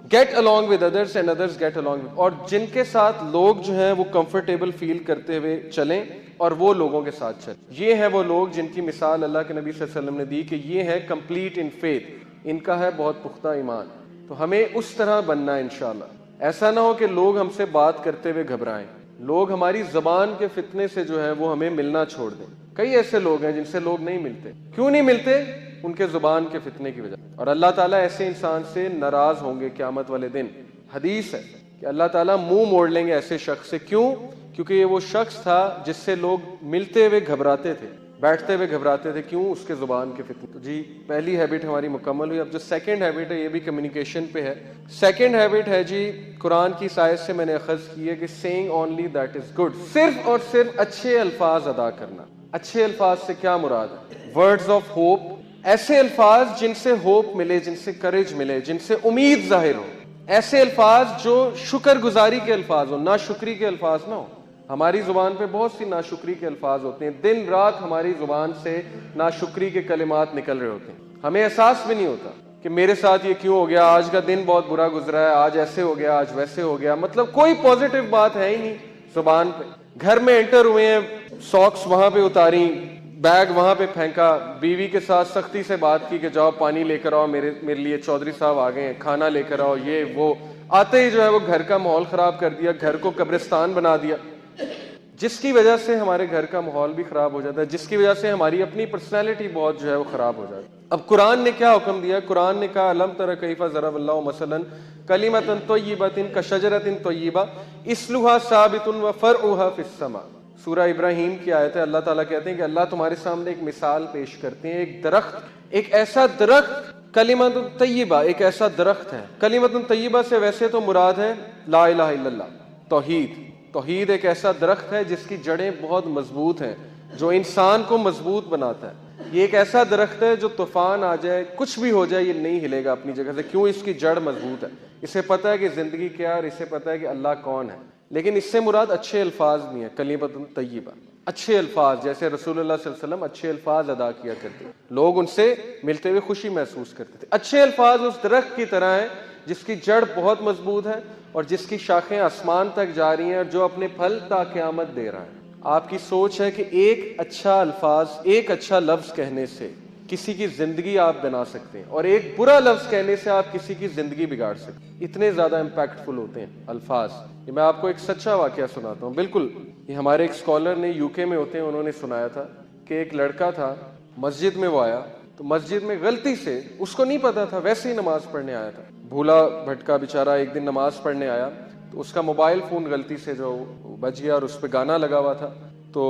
get along with others and others get along with, اور جن کے ساتھ لوگ جو ہیں وہ کمفرٹیبل فیل کرتے ہوئے چلیں اور وہ لوگوں کے ساتھ چلیں. یہ ہیں وہ لوگ جن کی مثال اللہ کے نبی صلی اللہ علیہ وسلم نے دی کہ یہ ہے کمپلیٹ ان فیتھ، ان کا ہے بہت پختہ ایمان. تو ہمیں اس طرح بننا ہے انشاءاللہ. ایسا نہ ہو کہ لوگ ہم سے بات کرتے ہوئے گھبرائیں، لوگ ہماری زبان کے فتنے سے جو ہے وہ ہمیں ملنا چھوڑ دیں. کئی ایسے لوگ ہیں جن سے لوگ نہیں ملتے. کیوں نہیں ملتے؟ ان کے زبان کے فتنے کی وجہ. اور اللہ تعالیٰ ایسے انسان سے ناراض ہوں گے قیامت والے دن. حدیث ہے کہ اللہ تعالیٰ منہ موڑ لیں گے ایسے شخص سے. کیوں؟ کیونکہ یہ وہ شخص تھا جس سے لوگ ملتے ہوئے گھبراتے تھے، بیٹھتے ہوئے گھبراتے تھے. کیوں؟ اس کے زبان کے فتنے. تو جی پہلی ہیبٹ ہماری مکمل ہوئی. اب جو سیکنڈ ہیبٹ ہے یہ بھی کمیونیکیشن پہ ہے. سیکنڈ ہیبٹ ہے جی قرآن کی اس آیت سے میں نے اخذ کی ہے کہ seeing only that is good, صرف اور صرف اچھے الفاظ ادا کرنا. اچھے الفاظ سے کیا مراد ہے؟ ورڈز آف ہوپ، ایسے الفاظ جن سے ہوپ ملے، جن سے کریج ملے، جن سے امید ظاہر ہو. ایسے الفاظ جو شکر گزاری کے الفاظ ہوں، ناشکری کے الفاظ نہ ہوں. ہماری زبان پہ بہت سی ناشکری کے الفاظ ہوتے ہیں، دن رات ہماری زبان سے ناشکری کے کلمات نکل رہے ہوتے ہیں. ہمیں احساس بھی نہیں ہوتا کہ میرے ساتھ یہ کیوں ہو گیا، آج کا دن بہت برا گزرا ہے، آج ایسے ہو گیا، آج ویسے ہو گیا. مطلب کوئی پازیٹیو بات ہے ہی نہیں زبان پہ. گھر میں انٹر ہوئے ہیں، ساکس وہاں پہ اتاری، بیگ وہاں پہ پھینکا، بیوی کے ساتھ سختی سے بات کی کہ جاؤ پانی لے کر آؤ، میرے لیے چودھری صاحب آ گئے ہیں، کھانا لے کر آؤ، یہ وہ. آتے ہی جو ہے وہ گھر کا ماحول خراب کر دیا، گھر کو قبرستان بنا دیا، جس کی وجہ سے ہمارے گھر کا ماحول بھی خراب ہو جاتا ہے، جس کی وجہ سے ہماری اپنی پرسنالٹی بہت جو ہے وہ خراب ہو جاتی ہے. اب قرآن نے کیا حکم دیا؟ قرآن نے کہا الم تر کیف ضرب اللہ مثلا کلمۃ طیبۃ کشجرۃ طیبہ اصلها ثابت وفرعها فی السماء. سورہ ابراہیم کی آیت ہے. اللہ تعالیٰ کہتے ہیں کہ اللہ تمہارے سامنے ایک مثال پیش کرتے ہیں. ایک درخت، ایک ایسا درخت، کلمۃ طیبہ، ایک ایسا درخت ہے. کلمۃ طیبہ سے ویسے تو مراد ہے لا الہ الا اللہ، توحید. توحید ایک ایسا درخت ہے جس کی جڑیں بہت مضبوط ہیں، جو انسان کو مضبوط بناتا ہے. یہ ایک ایسا درخت ہے جو طوفان آ جائے، کچھ بھی ہو جائے، یہ نہیں ہلے گا اپنی جگہ سے. کیوں؟ اس کی جڑ مضبوط ہے. اسے پتہ ہے کہ زندگی کیا ہے اور اسے پتہ ہے کہ اللہ کون ہے. لیکن اس سے مراد اچھے الفاظ نہیں ہے. کلمۃ طیبہ، اچھے الفاظ، جیسے رسول اللہ صلی اللہ علیہ وسلم اچھے الفاظ ادا کیا کرتے، لوگ ان سے ملتے ہوئے خوشی محسوس کرتے تھے. اچھے الفاظ اس درخت کی طرح ہیں جس کی جڑ بہت مضبوط ہے اور جس کی شاخیں آسمان تک جا رہی ہیں اور جو اپنے پھل تا قیامت دے رہا ہے. آپ کی سوچ ہے کہ ایک اچھا الفاظ، ایک اچھا لفظ کہنے سے کسی کی زندگی آپ بنا سکتے ہیں، اور ایک برا لفظ کہنے سے آپ کسی کی زندگی بگاڑ سکتے ہیں. اتنے زیادہ امپیکٹ فل ہوتے ہیں الفاظ. یہ میں آپ کو ایک سچا واقعہ سناتا ہوں. بالکل یہ ہمارے ایک اسکالر نے یو کے میں ہوتے ہیں، انہوں نے سنایا تھا کہ ایک لڑکا تھا، مسجد میں وہ آیا تو مسجد میں غلطی سے، اس کو نہیں پتا تھا، ویسے ہی نماز پڑھنے آیا تھا، بھولا بھٹکا بیچارہ. ایک دن نماز پڑھنے آیا تو اس کا موبائل فون غلطی سے جو بج گیا اور اس پہ گانا لگا ہوا تھا. تو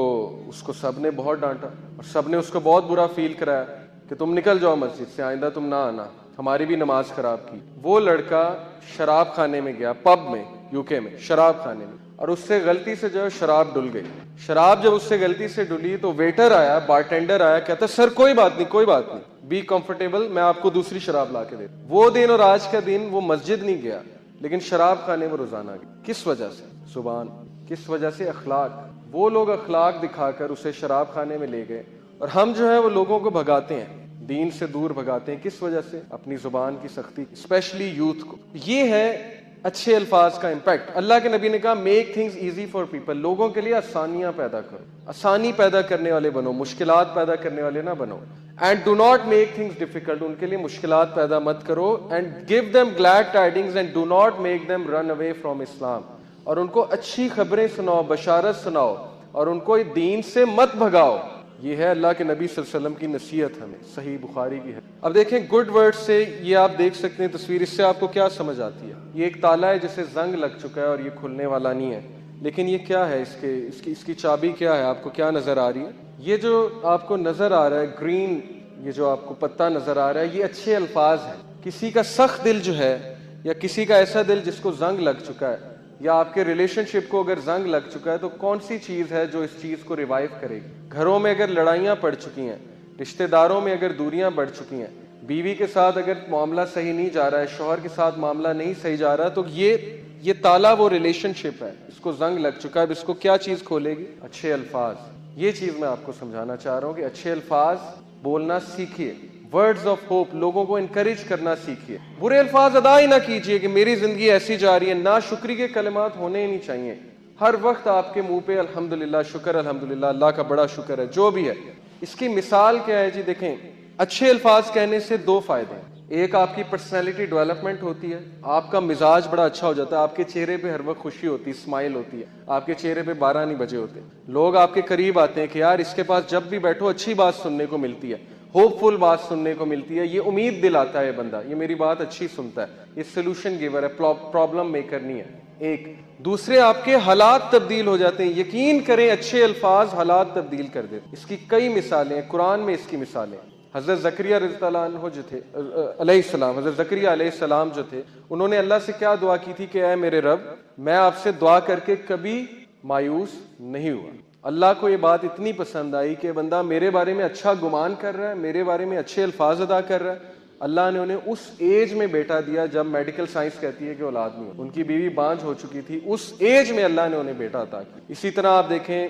اس کو سب نے بہت ڈانٹا اور سب نے اس کو بہت برا فیل کرایا کہ تم نکل جاؤ مسجد سے، آئندہ تم نہ آنا، ہماری بھی نماز خراب کی. وہ لڑکا شراب خانے میں گیا، پب میں، یو کے میں شراب خانے میں، اور اس سے غلطی سے جو ہے شراب ڈل گئی. شراب جب اس سے غلطی سے ڈلی تو ویٹر آیا، بارٹینڈر آیا، کہتا سر کوئی بات نہیں، کوئی بات نہیں، بی کمفرٹیبل، میں آپ کو دوسری شراب لا کے دے. وہ دن اور آج کا دن وہ مسجد نہیں گیا لیکن شراب خانے میں روزانہ گیا. کس وجہ سے؟ زبان. کس وجہ سے؟ اخلاق. وہ لوگ اخلاق دکھا کر اسے شراب خانے میں لے گئے، اور ہم جو ہے وہ لوگوں کو بھگاتے ہیں، دین سے دور بھگاتے ہیں. کس وجہ سے؟ اپنی زبان کی سختی، اسپیشلی یوتھ کو. یہ ہے اچھے الفاظ کا امپیکٹ. اللہ کے نبی نے کہا make things easy for people, لوگوں کے لیے آسانیاں پیدا کرو، آسانی پیدا کرنے والے بنو، مشکلات پیدا کرنے والے نہ بنو. And do not make things difficult, ان کے لیے مشکلات پیدا مت کرو. And give them glad tidings and do not make them run away from Islam, اور ان کو اچھی خبریں سناؤ، بشارت سناؤ، اور ان کو دین سے مت بھگاؤ. یہ ہے اللہ کے نبی صلی اللہ علیہ وسلم کی نصیحت ہمیں، صحیح بخاری کی ہے. اب دیکھیں گڈ ورڈ سے، یہ آپ دیکھ سکتے ہیں تصویر، اس سے آپ کو کیا سمجھ آتی ہے؟ یہ ایک تالا ہے جسے زنگ لگ چکا ہے اور یہ کھلنے والا نہیں ہے. لیکن یہ کیا ہے؟ اس کی چابی کیا ہے؟ آپ کو کیا نظر آ رہی ہے؟ یہ جو آپ کو نظر آ رہا ہے گرین، یہ جو آپ کو پتہ نظر آ رہا ہے، یہ اچھے الفاظ ہیں. کسی کا سخت دل جو ہے، یا کسی کا ایسا دل جس کو زنگ لگ چکا ہے، یا آپ کے ریلیشن شپ کو اگر زنگ لگ چکا ہے، تو کون سی چیز ہے جو اس چیز کو ریوائیو کرے گی؟ گھروں میں اگر لڑائیاں پڑ چکی ہیں، رشتہ داروں میں اگر دوریاں بڑھ چکی ہیں, بیوی کے ساتھ اگر معاملہ صحیح نہیں جا رہا ہے, شوہر کے ساتھ معاملہ نہیں صحیح جا رہا, تو یہ تالا وہ ریلیشن شپ ہے, اس کو زنگ لگ چکا ہے. اب اس کو کیا چیز کھولے گی؟ اچھے الفاظ. یہ چیز میں آپ کو سمجھانا چاہ رہا ہوں کہ اچھے الفاظ بولنا سیکھیے, ورڈز آف ہوپ, لوگوں کو انکریج کرنا سیکھیے. برے الفاظ ادا ہی نہ کیجیے کہ میری زندگی ایسی جا رہی ہے. ناشکری کے کلمات ہونے ہی نہیں چاہیے. ہر وقت آپ کے منہ پہ الحمدللہ, شکر الحمدللہ, اللہ کا بڑا شکر ہے, جو بھی ہے. اس کی مثال کیا ہے جی؟ دیکھیں, اچھے الفاظ کہنے سے دو فائدے ہیں. ایک, آپ کی پرسنالٹی ڈیولپمنٹ ہوتی ہے, آپ کا مزاج بڑا اچھا ہو جاتا ہے, آپ کے چہرے پہ ہر وقت خوشی ہوتی ہے, اسمائل ہوتی ہے, آپ کے چہرے پہ 12 نہیں بجے ہوتے. لوگ آپ کے قریب آتے ہیں کہ یار اس کے پاس جب بھی بیٹھو اچھی بات سننے کو ملتی ہے, ہوپ فل بات سننے کو ملتی ہے, یہ امید دلاتا ہے بندہ, یہ میری بات اچھی سنتا ہے, یہ سولوشن گیور ہے, پرابلم میکر نہیں ہے. ایک دوسرے, آپ کے حالات تبدیل ہو جاتے ہیں. یقین کریں, اچھے الفاظ حالات تبدیل کر دیتے. اس کی کئی مثالیں ہیں, قرآن میں اس کی مثالیں. حضرت زکریہ رضی اللہ عنہ جو تھے علیہ السلام, حضرت زکریہ علیہ السلام جو تھے, انہوں نے اللہ سے کیا دعا کی تھی کہ اے میرے رب, میں آپ سے دعا کر کے کبھی مایوس نہیں ہوا. اللہ کو یہ بات اتنی پسند آئی کہ بندہ میرے بارے میں اچھا گمان کر رہا ہے, میرے بارے میں اچھے الفاظ ادا کر رہا ہے. اللہ نے انہیں اس ایج میں بیٹا دیا جب میڈیکل سائنس کہتی ہے کہ اولاد نہیں ہو. ان کی بیوی بانجھ ہو چکی تھی, اس ایج میں اللہ نے انہیں بیٹا عطا کیا. اسی طرح آپ دیکھیں,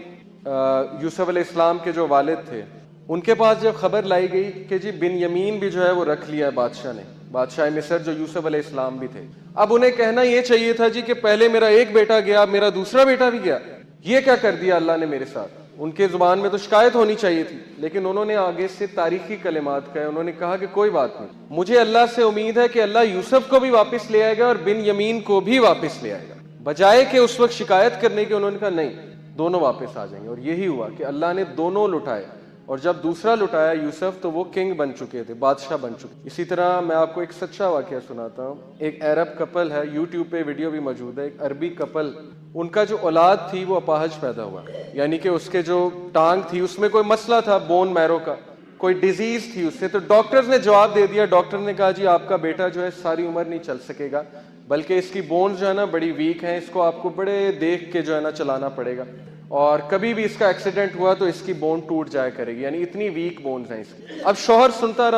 یوسف علیہ السلام کے جو والد تھے, ان کے پاس جب خبر لائی گئی کہ جی بن یمین بھی جو ہے وہ رکھ لیا ہے بادشاہ نے, بادشاہ مصر جو یوسف علیہ السلام بھی تھے. اب انہیں کہنا یہ چاہیے تھا جی کہ پہلے میرا ایک بیٹا گیا, اب میرا دوسرا بیٹا بھی گیا, یہ کیا کر دیا اللہ نے میرے ساتھ. ان کے زبان میں تو شکایت ہونی چاہیے تھی, لیکن انہوں نے آگے سے تاریخی کلمات کہے. انہوں نے کہا کہ کوئی بات نہیں, مجھے اللہ سے امید ہے کہ اللہ یوسف کو بھی واپس لے آئے گا اور بن یمین کو بھی واپس لے آئے گا. بجائے کہ اس وقت شکایت کرنے کے, انہوں نے کہا نہیں, دونوں واپس آ جائیں گے. اور یہی ہوا کہ اللہ نے دونوں لٹائے, اور جب دوسرا لٹایا یوسف تو وہ کنگ بن چکے تھے, بادشاہ بن چکے. اسی طرح میں آپ کو ایک سچا واقعہ سناتا ہوں. ایک عرب کپل ہے, یوٹیوب پہ ویڈیو بھی موجود ہے, ایک عربی کپل, ان کا جو اولاد تھی وہ اپاہج پیدا ہوا, یعنی کہ اس کے جو ٹانگ تھی اس میں کوئی مسئلہ تھا, بون میرو کا کوئی ڈیزیز تھی اس سے. تو ڈاکٹرز نے جواب دے دیا, ڈاکٹر نے کہا جی آپ کا بیٹا جو ہے ساری عمر نہیں چل سکے گا, بلکہ اس کی بونز جو ہے نا بڑی ویک ہیں, اس کو آپ کو بڑے دیکھ کے جو ہے نا چلانا پڑے گا, اور کبھی بھی اس کا ایکسیڈنٹ ہوا تو اس کی بون ٹوٹ جایا کرے گی, یعنی اتنی ویک بونز ہیں اس کی. اب شوہر سنتا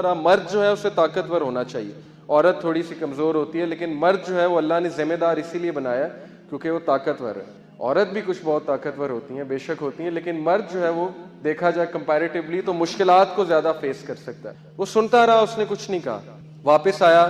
رہا, مرد جو ہے اسے طاقتور ہونا چاہیے, عورت تھوڑی سی کمزور ہوتی ہے, لیکن مرد جو ہے وہ اللہ نے ذمہ دار اسی لیے بنایا کیونکہ وہ طاقتور ہے. عورت بھی کچھ بہت طاقتور ہوتی ہیں, بے شک ہوتی ہیں, لیکن مرد جو ہے وہ دیکھا جائے کمپیریٹیولی تو مشکلات کو زیادہ فیس کر سکتا ہے. وہ سنتا رہا, اس نے کچھ نہیں کہا. واپس آیا,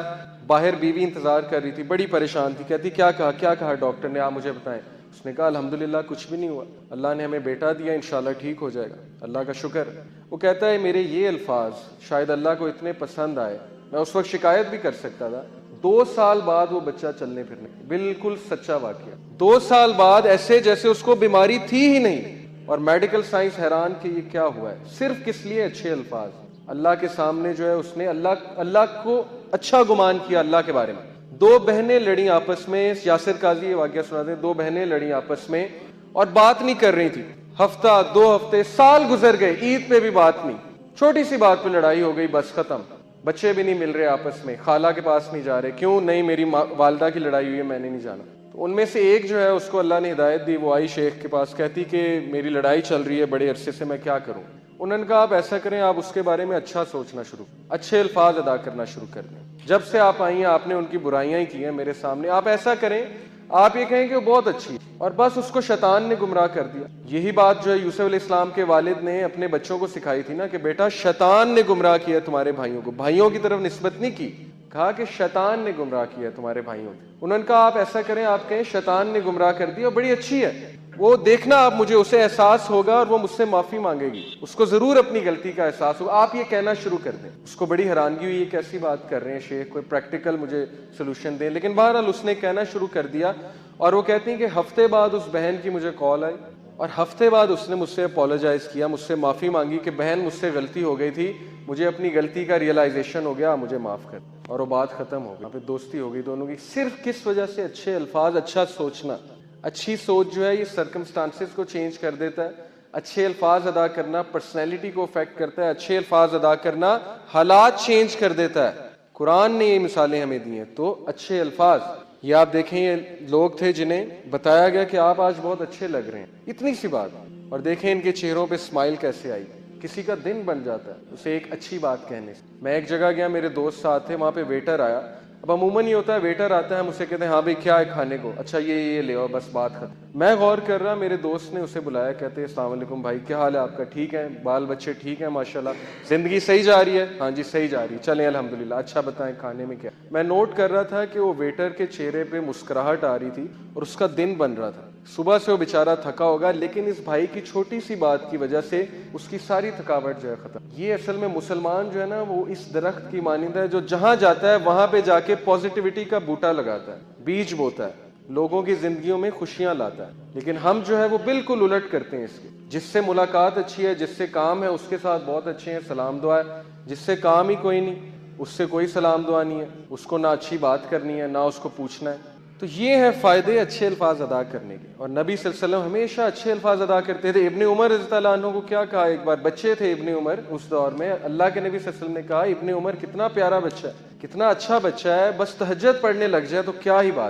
باہر بیوی انتظار کر رہی تھی, بڑی پریشان تھی, کہتی کیا کہا ڈاکٹر نے, آپ مجھے بتائیں. اس نے کہا الحمدللہ کچھ بھی نہیں ہوا, اللہ نے ہمیں بیٹا دیا, انشاءاللہ ٹھیک ہو جائے گا, اللہ کا شکر ہے. وہ کہتا ہے میرے یہ الفاظ شاید اللہ کو اتنے پسند آئے, میں اس وقت شکایت بھی کر سکتا تھا. 2 سال بعد وہ بچہ چلنے پھرنے, بالکل سچا واقعہ, 2 سال بعد ایسے جیسے اس کو بیماری تھی ہی نہیں. اور میڈیکل سائنس حیران کہ یہ کیا ہوا ہے, صرف کس لیے اچھے الفاظ. اللہ کے سامنے جو ہے اس نے اللہ کو اچھا گمان کیا اللہ کے بارے میں. 2 بہنیں لڑیں آپس میں, یاسر قاضی یہ واقعہ سناتے ہیں, 2 بہنیں لڑیں آپس میں اور بات نہیں کر رہی تھی. ہفتہ 2 ہفتے سال گزر گئے, عید پہ بھی بات نہیں, چھوٹی سی بات پہ لڑائی ہو گئی, بس ختم. بچے بھی نہیں مل رہے آپس میں, خالہ کے پاس نہیں جا رہے, کیوں نہیں, میری والدہ کی لڑائی ہوئی ہے, میں نے نہیں جانا. تو ان میں سے ایک جو ہے اس کو اللہ نے ہدایت دی, وہ آئی شیخ کے پاس, کہتی کہ میری لڑائی چل رہی ہے بڑے عرصے سے, میں کیا کروں. انہوں نے کہا آپ ایسا کریں, آپ اس کے بارے میں اچھا سوچنا شروع, اچھے الفاظ ادا کرنا شروع کر دیں. جب سے آپ آئی ہیں آپ نے ان کی برائیاں ہی کی ہیں میرے سامنے, آپ ایسا کریں, آپ یہ کہیں کہ وہ بہت اچھی, اور بس اس کو شیطان نے گمراہ کر دیا. یہی بات جو ہے یوسف علیہ السلام کے والد نے اپنے بچوں کو سکھائی تھی نا, کہ بیٹا شیطان نے گمراہ کیا تمہارے بھائیوں کو, بھائیوں کی طرف نسبت نہیں کی, کہا کہ شیطان نے گمراہ کیا تمہارے بھائیوں کو. انہوں نے کہا آپ ایسا کریں, آپ کہیں شیطان نے گمراہ کر دیا, بڑی اچھی ہے, وہ دیکھنا آپ, مجھے اسے احساس ہوگا اور وہ مجھ سے معافی مانگے گی, اس کو ضرور اپنی غلطی کا احساس ہوگا, آپ یہ کہنا شروع کر دیں. اس کو بڑی حیرانگی ہوئی, یہ کیسی بات کر رہے ہیں شیخ, کوئی پریکٹیکل مجھے سولوشن دیں. لیکن بہرحال اس نے کہنا شروع کر دیا, اور وہ کہتی ہیں کہ ہفتے بعد اس بہن کی مجھے کال آئی, اور ہفتے بعد اس نے مجھ سے اپولوجائز کیا, مجھ سے معافی مانگی کہ بہن مجھ سے غلطی ہو گئی تھی, مجھے اپنی غلطی کا ریئلائزیشن ہو گیا, مجھے معاف کر. اور وہ بات ختم ہو گئی, پھر دوستی ہو گئی دونوں کی. صرف کس وجہ سے, اچھے الفاظ, اچھا سوچنا. اچھی سوچ جو ہے یہ سرکمسٹانسز کو چینج کر دیتا ہے. اچھے الفاظ ادا کرنا پرسنالٹی کو افیکٹ کرتا ہے, اچھے الفاظ ادا کرنا حالات چینج کر دیتا ہے. قرآن نے یہ مثالیں ہمیں دی ہیں. تو اچھے الفاظ, یہ آپ دیکھیں, یہ لوگ تھے جنہیں بتایا گیا کہ آپ آج بہت اچھے لگ رہے ہیں, اتنی سی بات, اور دیکھیں ان کے چہروں پہ اسمائل کیسے آئی. کسی کا دن بن جاتا ہے اسے ایک اچھی بات کہنے سے. میں ایک جگہ گیا, میرے دوست ساتھ تھے, وہاں پہ ویٹر آیا. اب عموماً یہ ہوتا ہے ویٹر آتا ہے, ہم اسے کہتے ہیں ہاں بھائی کیا ہے کھانے کو, اچھا یہ لے آؤ, بس بات ختم. میں غور کر رہا, میرے دوست نے اسے بلایا, کہتے ہیں السلام علیکم بھائی, کیا حال ہے آپ کا, ٹھیک ہے, بال بچے ٹھیک ہیں ماشاءاللہ, زندگی صحیح جا رہی ہے, ہاں جی صحیح جا رہی ہے, چلیں الحمدللہ, اچھا بتائیں کھانے میں کیا. میں نوٹ کر رہا تھا کہ وہ ویٹر کے چہرے پہ مسکراہٹ آ رہی تھی اور اس کا دن بن رہا تھا. صبح سے وہ بیچارہ تھکا ہوگا, لیکن اس بھائی کی چھوٹی سی بات کی وجہ سے اس کی ساری تھکاوٹ جو ہے ختم. یہ اصل میں مسلمان جو ہے نا وہ اس درخت کی مانند ہے جو جہاں جاتا ہے وہاں پہ جا کے پازیٹیوٹی کا بوٹا لگاتا ہے, بیج بوتا ہے, لوگوں کی زندگیوں میں خوشیاں لاتا ہے. لیکن ہم جو ہے وہ بالکل الٹ کرتے ہیں اس کے. جس سے ملاقات اچھی ہے, جس سے کام ہے, اس کے ساتھ بہت اچھے ہیں, سلام دعا ہے. جس سے کام ہی کوئی نہیں, اس سے کوئی سلام دعا نہیں ہے, اس کو نہ اچھی بات کرنی ہے نہ اس کو پوچھنا ہے. تو یہ ہے فائدے اچھے الفاظ ادا کرنے کے. اور نبی صلی اللہ علیہ وسلم ہمیشہ اچھے الفاظ ادا کرتے تھے. ابن عمر رضی اللہ عنہ کو کیا کہا, ایک بار بچے تھے ابن عمر اس دور میں, اللہ کے نبی صلی اللہ علیہ وسلم نے کہا ابن عمر کتنا پیارا بچہ ہے, کتنا اچھا بچہ ہے, بس تہجد پڑھنے لگ جائے تو کیا ہی بات.